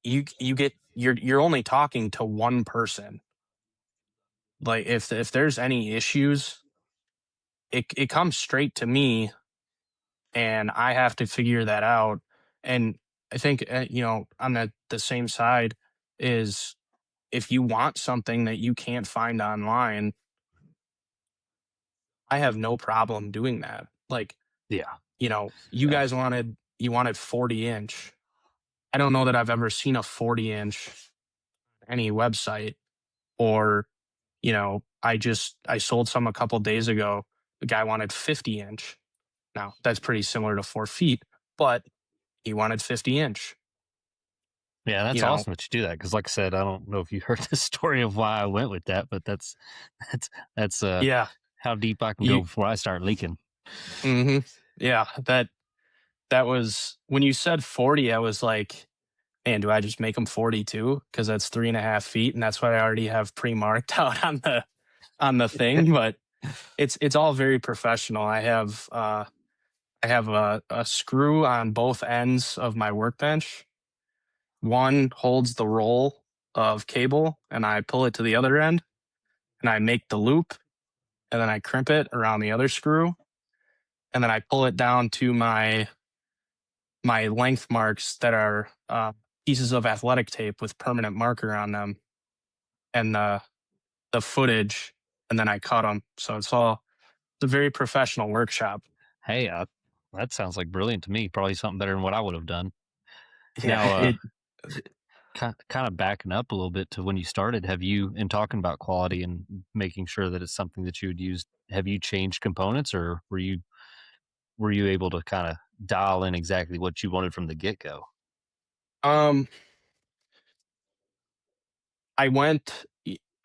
you're only talking to one person. Like if there's any issues, it comes straight to me and I have to figure that out. And I think, on the same side is if you want something that you can't find online, I have no problem doing that. Like, Yeah. you wanted 40-inch. I don't know that I've ever seen a 40-inch any website or, I sold some a couple days ago. The guy wanted 50-inch. Now that's pretty similar to 4 feet, but he wanted 50-inch. Yeah, that's You know, awesome that you do that. Because, like I said, I don't know if you heard the story of why I went with that, but that's yeah, how deep I can go you, before I start leaking. yeah, that was when you said 40. I was like, man, do I just make them 42? Because that's 3.5 feet, and that's what I already have pre-marked out on the thing. But it's all very professional. I have a screw on both ends of my workbench. One holds the roll of cable, and I pull it to the other end, and I make the loop, and then I crimp it around the other screw, and then I pull it down to my length marks that are pieces of athletic tape with permanent marker on them, and the footage, and then I cut them. So it's a very professional workshop. Hey, that sounds like brilliant to me. Probably something better than what I would have done. Yeah, Now, kind of backing up a little bit to when you started, have you, in talking about quality and making sure that it's something that you would use, have you changed components, or were you able to kind of dial in exactly what you wanted from the get go? um, I went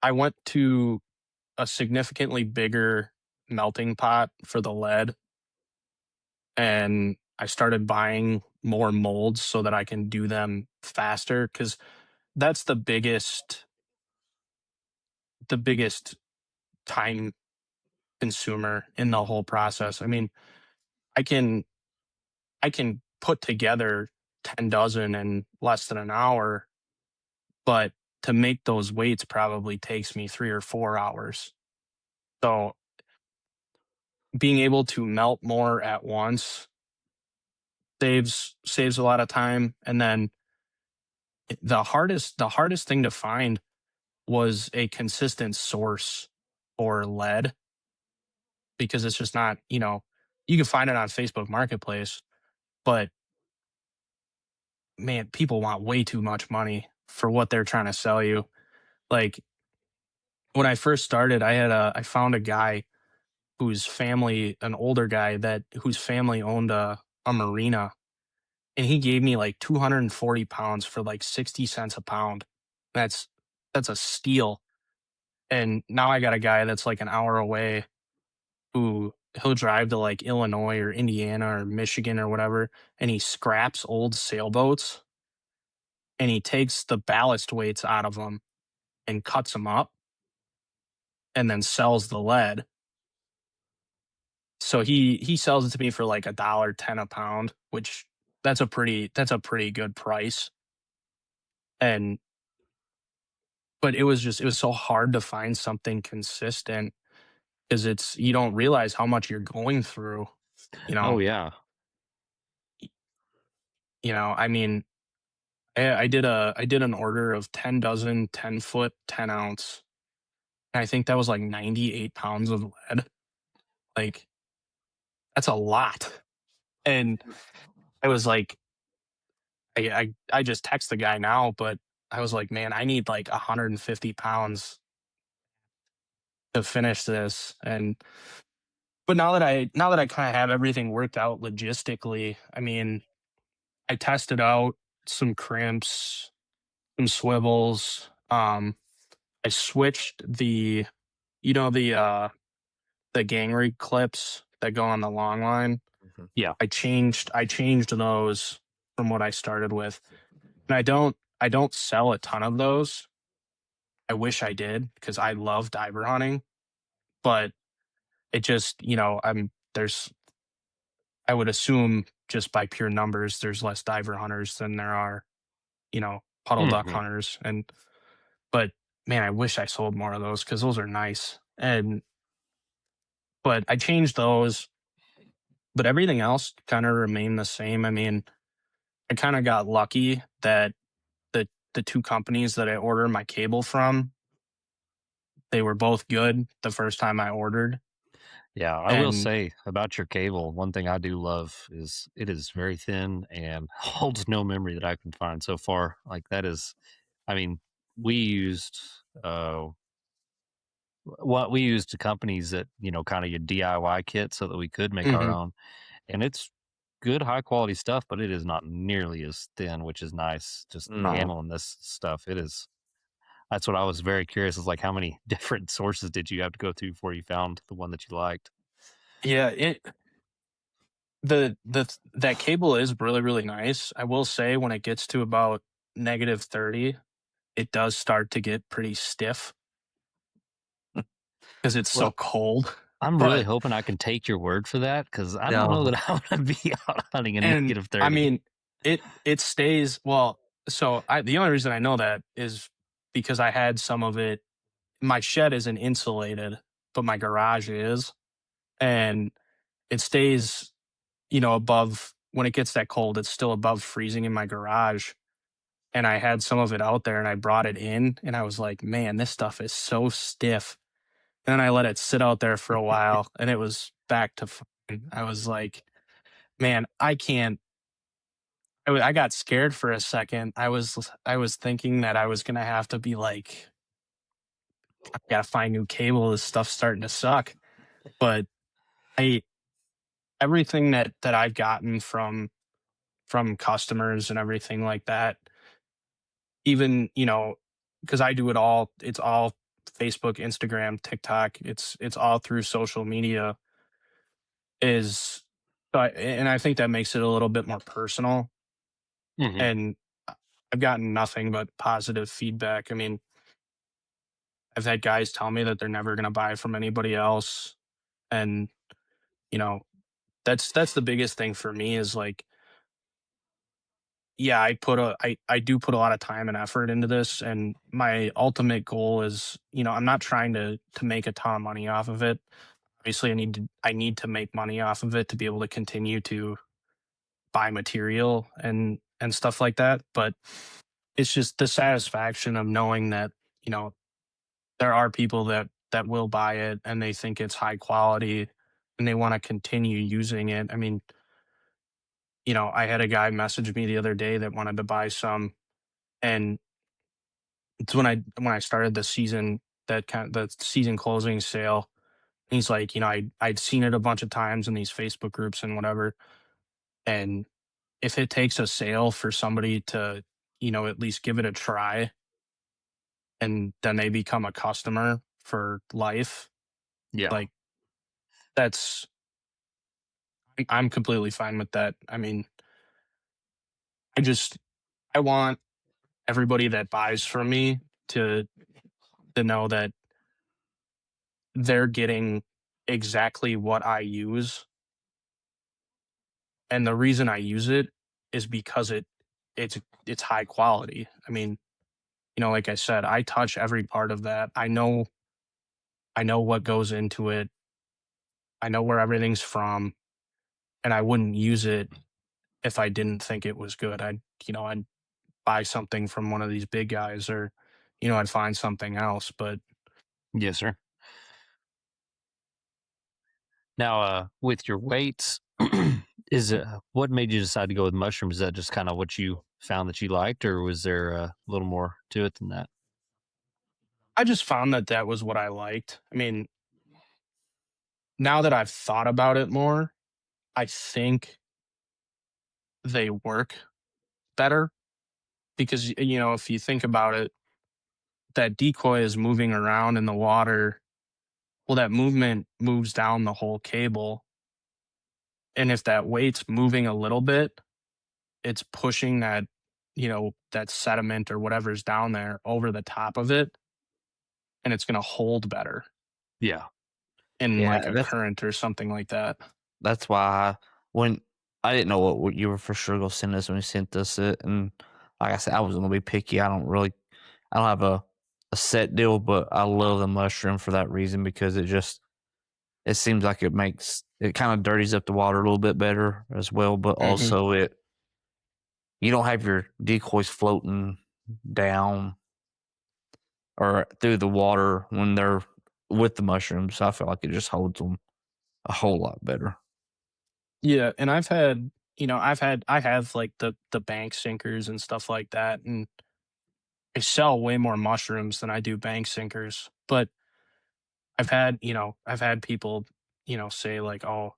I went to a significantly bigger melting pot for the lead, and I started buying more molds so that I can do them faster because that's the biggest time consumer in the whole process. I mean, I can I can put together 10 dozen in less than an hour, but to make those weights probably takes me 3 or 4 hours. So being able to melt more at once saves a lot of time. And then the hardest thing to find was a consistent source for lead because it's just not, you can find it on Facebook Marketplace, but man, people want way too much money for what they're trying to sell you. Like when I first started, I found a guy an older guy whose family owned a marina, and he gave me like 240 pounds for like 60 cents a pound. That's that's a steal. And now I got a guy that's like an hour away who he'll drive to like Illinois or Indiana or Michigan or whatever, and he scraps old sailboats and he takes the ballast weights out of them and cuts them up and then sells the lead. So he sells it to me for like $1.10 a pound, which that's a pretty good price. And but it was so hard to find something consistent because it's you don't realize how much you're going through. You Oh know, yeah. I mean, I did an order of 10 dozen 10-foot 10-ounce, and I think that was like 98 pounds of lead. Like that's a lot. And I was like, I just text the guy now, but I was like, man, I need like 150 pounds to finish this. And But now that I kind of have everything worked out logistically, I mean, I tested out some crimps, some swivels. I switched the gang rig clips that go on the long line. Mhm. Yeah. I changed those from what I started with. And I don't sell a ton of those. I wish I did because I love diver hunting, but it just, I would assume just by pure numbers there's less diver hunters than there are, puddle duck Mhm. hunters. But man, I wish I sold more of those cuz those are nice. But I changed those, but everything else kind of remained the same. I mean, I kind of got lucky that the two companies that I ordered my cable from, they were both good the first time I ordered. Yeah, I will And say about your cable, one thing I do love is it is very thin and holds no memory that I can find so far. Like that is, I mean, we used what we used companies that kind of your DIY kit so that we could make our mhm, own, and it's good high quality stuff, but it is not nearly as thin, which is nice. Just No. handling this stuff, it is. That's what I was very curious. Is like how many different sources did you have to go through before you found the one that you liked? yeah, that cable is really, really nice. I will say when it gets to about -30, it does start to get pretty stiff because it's so Well, cold. I'm really But hoping I can take your word for that because I don't know no. that I wanna be out hunting in and I -30. mean, it stays well. So the only reason I know that is because I had some of it. My shed isn't insulated, but my garage is, and it stays, above when it gets that cold. It's still above freezing in my garage. And I had some of it out there, and I brought it in, and I was like, man, this stuff is so stiff. And then I let it sit out there for a while, and it was back to fine. I was like, man, I can't. I got scared for a second. I was thinking that I was gonna have to be like, I gotta find new cable. This stuff's starting to suck. But I everything that I've gotten from customers and everything like that, even because I do it all. It's all Facebook, Instagram, TikTok. It's all through social media. Is and I think that makes it a little bit more personal. Mhm. And I've gotten nothing but positive feedback. I mean, I've had guys tell me that they're never going to buy from anybody else, and you know that's the biggest thing for me is like, yeah, I do put a lot of time and effort into this, and my ultimate goal is, I'm not trying to make a ton of money off of it. Obviously, I need to make money off of it to be able to continue to buy material and stuff like that. But it's just the satisfaction of knowing that, you know, there are people that will buy it and they think it's high quality and they want to continue using it. I mean, I had a guy message me the other day that wanted to buy some, and it's when I started the season, the season closing sale. He's like, I'd seen it a bunch of times in these Facebook groups and whatever. And if it takes a sale for somebody to, at least give it a try and then they become a customer for life, Yeah. like that's I'm completely fine with that. I mean, I just I want everybody that buys from me to know that they're getting exactly what I use, and the reason I use it is because it's it's high quality. I mean, like I said, I touch every part of that. I know what goes into it. I know where everything's from, and I wouldn't use it if I didn't think it was good. I'd buy something from one of these big guys, or I'd find something else. But Yes, sir. Now, with your weights, is what made you decide to go with mushrooms? Is that just kind of what you found that you liked, or was there a little more to it than that? I just found that that was what I liked. I mean, now that I've thought about it more, I think they work better because, if you think about it, that decoy is moving around in the water. Well, that movement moves down the whole cable. And if that weight's moving a little bit, it's pushing that sediment or whatever's down there over the top of it, and it's going to hold better Yeah. in like Yeah, a current or something like that. that's why when I didn't know what you were for sure gonna send us when you sent us it, and like I said, I was gonna be picky. I don't have a set deal, but I love the mushroom for that reason because it seems like it kind of dirties up the water a little bit better as well, but Hmm. also you don't have your decoys floating down or through the water when they're with the mushrooms. So I feel like it just holds them a whole lot better. Yeah, and I have like the bank sinkers and stuff like that, and I sell way more mushrooms than I do bank sinkers. But I've had people, say like, "Oh,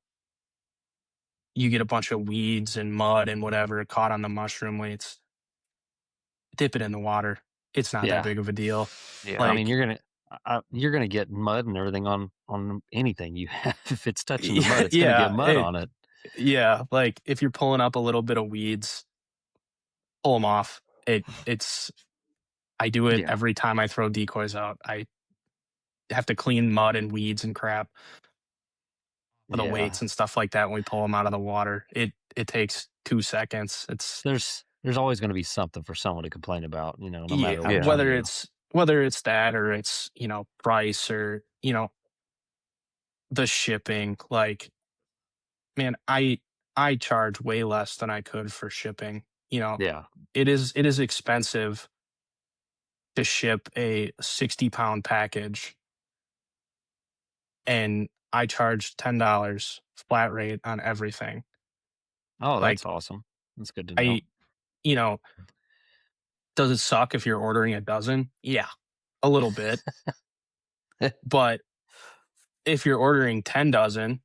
you get a bunch of weeds and mud and whatever caught on the mushroom weights. Dip it in the water. It's not that Yeah. big of a deal." Yeah. I mean, Like, you're gonna get mud and everything on anything you have. If it's touching the mud, yeah, it's gonna get yeah, mud on it. like if you're pulling up a little bit of weeds, pull them off. It's I do it Yeah. every time I throw decoys out. I have to clean mud and weeds and crap for the Yeah. weights and stuff like that when we pull them out of the water. It takes 2 seconds. It's There's always gonna be something for someone to complain about, no matter Yeah, what Yeah. you whether do. it's that or it's price or the shipping. Like, man, I charge way less than I could for shipping. Yeah. It is expensive to ship a 60-pound package, and I charge $10 flat rate on everything. Oh, that's Like, awesome. That's good to know. I, you know, does it suck if you're ordering a dozen? Yeah, a little bit. But if you're ordering 10 dozen,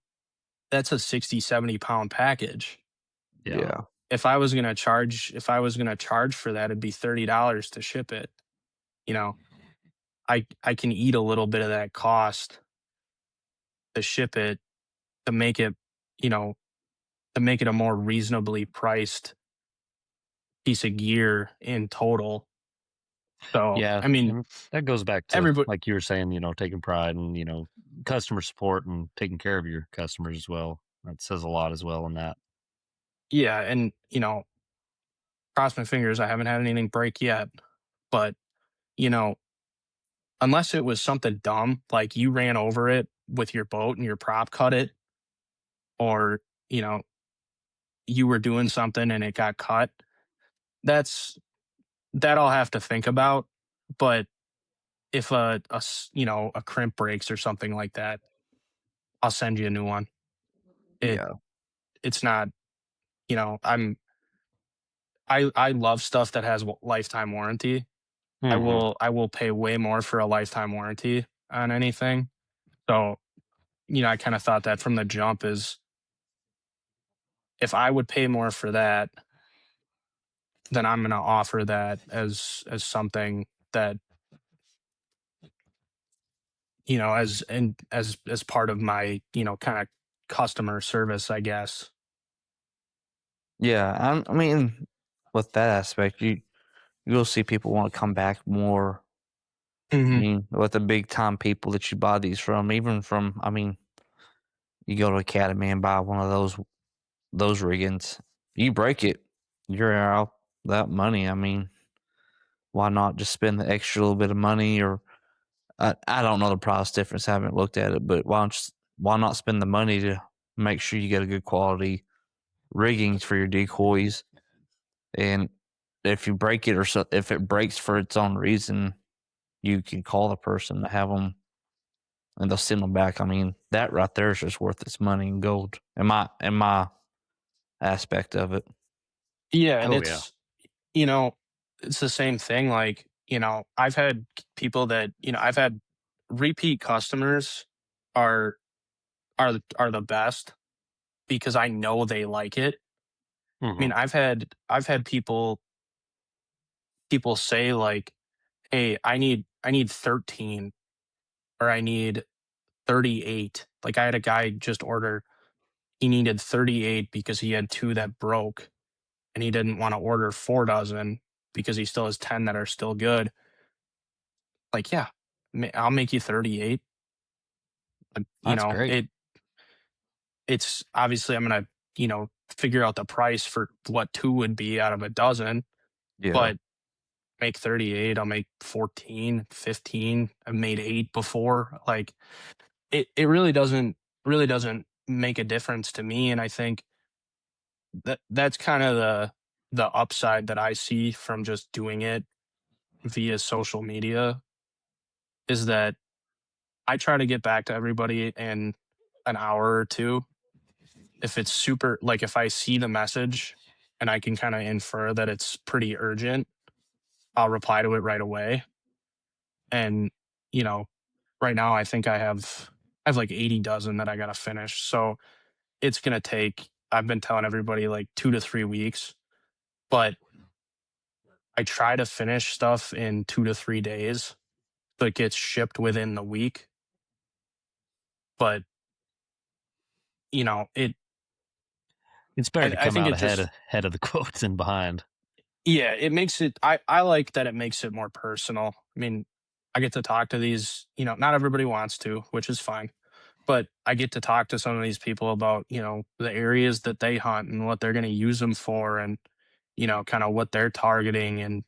that's a 60, 70-pound package. Yeah. Yeah. If I was gonna charge for that, it'd be $30 to ship it. You know, I can eat a little bit of that cost to ship it to make it, you know, to make it a more reasonably priced piece of gear in total. So, Yeah, I mean, and that goes back to, everybody, like you were saying, taking pride and, customer support and taking care of your customers as well. That says a lot as well in that. yeah, and cross my fingers, I haven't had anything break yet. But you know, unless it was something dumb, like you ran over it with your boat and your prop cut it, or you know, you were doing something and it got cut, that's that I'll have to think about. But if a crimp breaks or something like that, I'll send you a new one. It Yeah. it's not, I love stuff that has lifetime warranty. I Hmm. will I will pay way more for a lifetime warranty on anything. So, I kind of thought that from the jump is if I would pay more for that, then I'm going to offer that as something that, as part of my, kind of customer service, I guess. Yeah. I mean, with that aspect, you'll see people want to come back more. I Hmm. mean, with the big time people that you buy these from, even from, I mean, you go to Academy and buy one of those riggings, you break it, you're out that money. I mean, why not just spend the extra little bit of money? Or I don't know the price difference. I haven't looked at it, but why not spend the money to make sure you get a good quality riggings for your decoys? And if you break it if it breaks for its own reason, you can call the person to have them and they'll send them back. I mean, that right there is just worth its money in gold. In my aspect of it. Yeah. And Oh, yeah. you know, it's the same thing. Like, I've had people that, I've had repeat customers are are the best because I know they like it. I Hmm. mean, I've had people say like, "Hey, I need 13 or I need 38." Like I had a guy just order he needed 38 because he had 2 that broke and he didn't want to order 4 dozen because he still has 10 that are still good. Like, yeah, I'll make you 38. You That's know, great. it's obviously I'm going to, figure out the price for what 2 would be out of a dozen, Yeah. but make 38, I'll make 14, 15. I've made 8 before. Like it really doesn't make a difference to me. And I think that's kind of the upside that I see from just doing it via social media is that I try to get back to everybody in an hour or two. If it's super, like if I see the message and I can kind of infer that it's pretty urgent, I'll reply to it right away. And, you know, right now I think I have like 80 dozen that I got to finish. So it's going to take, I've been telling everybody like 2 to 3 weeks, but I try to finish stuff in 2 to 3 days. So it gets shipped within the week. But, it, It's better to I come think out it just, ahead of the quotes than behind. yeah, it makes it, I like that it makes it more personal. I mean, I get to talk to these, not everybody wants to, which is fine. But I get to talk to some of these people about, the areas that they hunt and what they're going to use them for and, kind of what they're targeting and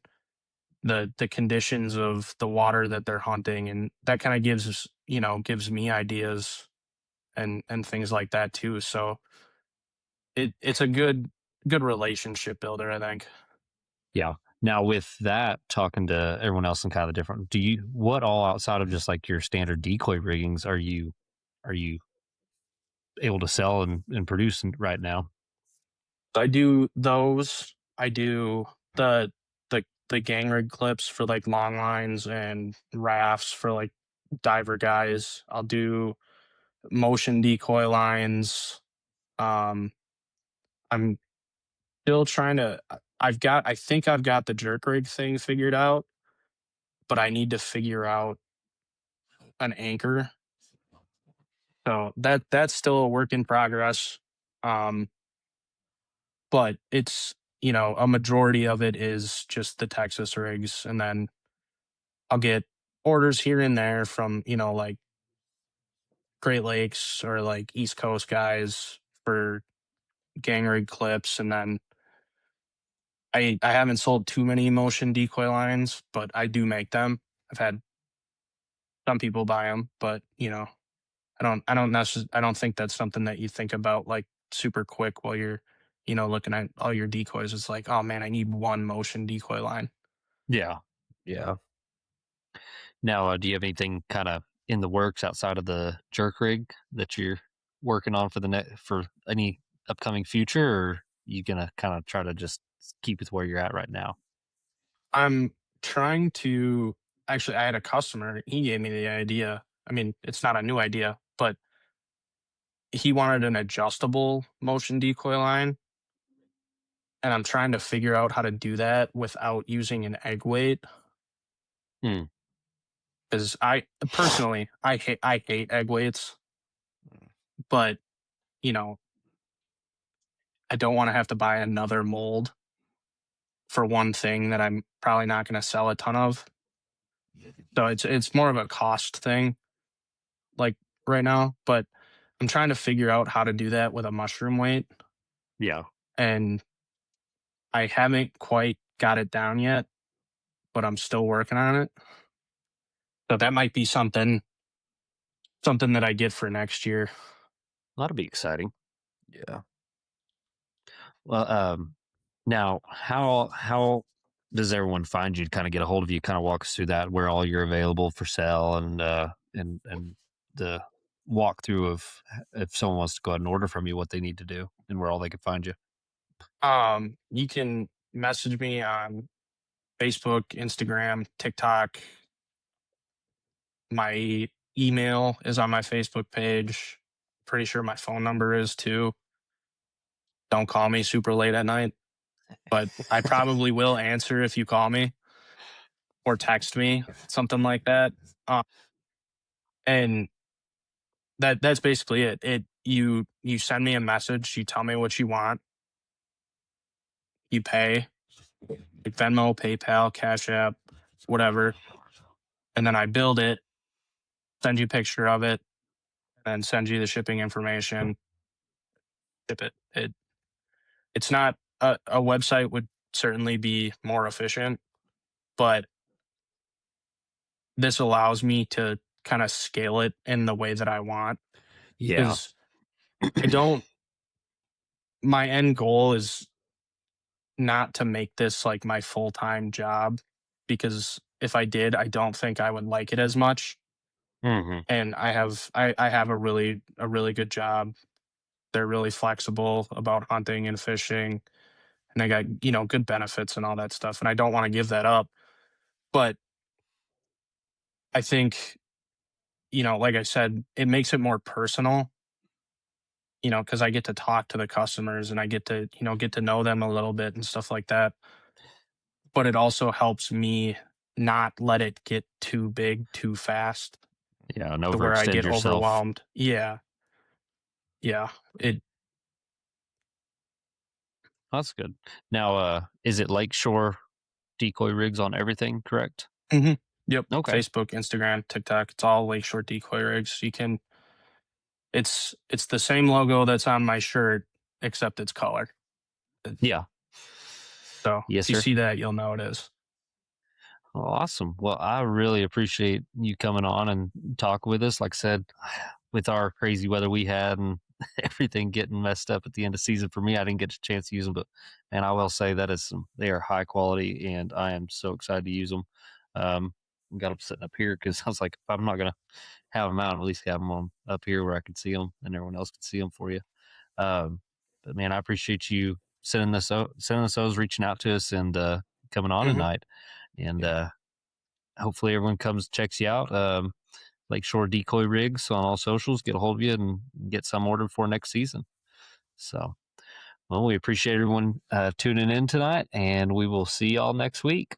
the conditions of the water that they're hunting. And that kind of gives me ideas and things like that too. So it's a good relationship builder, I think. Yeah. Now with that, talking to everyone else and kind of different, what all outside of just like your standard decoy riggings are you able to sell and produce right now? I do those. I do the gang rig clips for like long lines and rafts for like diver guys. I'll do motion decoy lines. Um, I'm still trying to. I think I've got the jerk rig thing figured out, but I need to figure out an anchor. So that's still a work in progress. Um, but it's a majority of it is just the Texas rigs, and then I'll get orders here and there from, like Great Lakes or like East Coast guys for gang rig clips. And then I haven't sold too many motion decoy lines, but I do make them. I've had some people buy them, but I don't think that's something that you think about like super quick while you're, looking at all your decoys. It's like, oh man, I need one motion decoy line. Yeah. Yeah. Now, do you have anything kind of in the works outside of the jerk rig that you're working on for any upcoming future, or you gonna kind of try to just keep with where you're at right now? I'm trying to actually, I had a customer, he gave me the idea. I mean, it's not a new idea, but he wanted an adjustable motion decoy line. And I'm trying to figure out how to do that without using an egg weight. Hmm. Because I personally, I hate egg weights, but you know, I don't want to have to buy another mold for one thing that I'm probably not going to sell a ton of. So it's more of a cost thing, like right now. But I'm trying to figure out how to do that with a mushroom weight, Yeah. and I haven't quite got it down yet, but I'm still working on it. So that might be something that I get for next year. That'll be exciting. Yeah. Well, now how does everyone find you to kind of get a hold of you? Kind of walk us through that, where all you're available for sale, and the walkthrough of if someone wants to go ahead and order from you, what they need to do, and where all they can find you. You can message me on Facebook, Instagram, TikTok. My email is on my Facebook page. pretty sure my phone number is too. Don't call me super late at night, but I probably will answer if you call me or text me, something like that. And that's basically it. You send me a message, you tell me what you want, you pay, like Venmo, PayPal, Cash App, whatever, and then I build it, send you a picture of it, and then send you the shipping information, ship it. It's not a website would certainly be more efficient, but this allows me to kind of scale it in the way that I want. Yeah. Because I don't, my end goal is not to make this like my full time job, because if I did, I don't think I would like it as much. Mm-hmm. And I have a really good job. They're really flexible about hunting and fishing, and I got, good benefits and all that stuff. And I don't want to give that up. But I think, like I said, it makes it more personal, because I get to talk to the customers and I get to, get to know them a little bit and stuff like that. But it also helps me not let it get too big too fast Yeah, and to where I overextend get yourself. overwhelmed. Yeah. Yeah. That's good. Now, is it Lakeshore Decoy Rigs on everything, correct? Mhm. Yep. Okay. Facebook, Instagram, TikTok, it's all Lakeshore Decoy Rigs. It's the same logo that's on my shirt, except it's color. Yeah. So Yes, if you sir. see that, you'll know it is. Well, awesome. Well, I really appreciate you coming on and talk with us. Like I said, with our crazy weather we had and everything getting messed up at the end of season for me, I didn't get a chance to use them, but man, I will say that they are high quality and I am so excited to use them. Got them sitting up here because I was like, if I'm not going to have them out, at least have them on up here where I can see them and everyone else can see them for you. But man, I appreciate you sending us those, reaching out to us and coming on tonight. And hopefully everyone comes checks you out. Lakeshore Decoy Rigs on all socials. Get a hold of you and get some ordered for next season. So, well, we appreciate everyone tuning in tonight, and we will see y'all next week.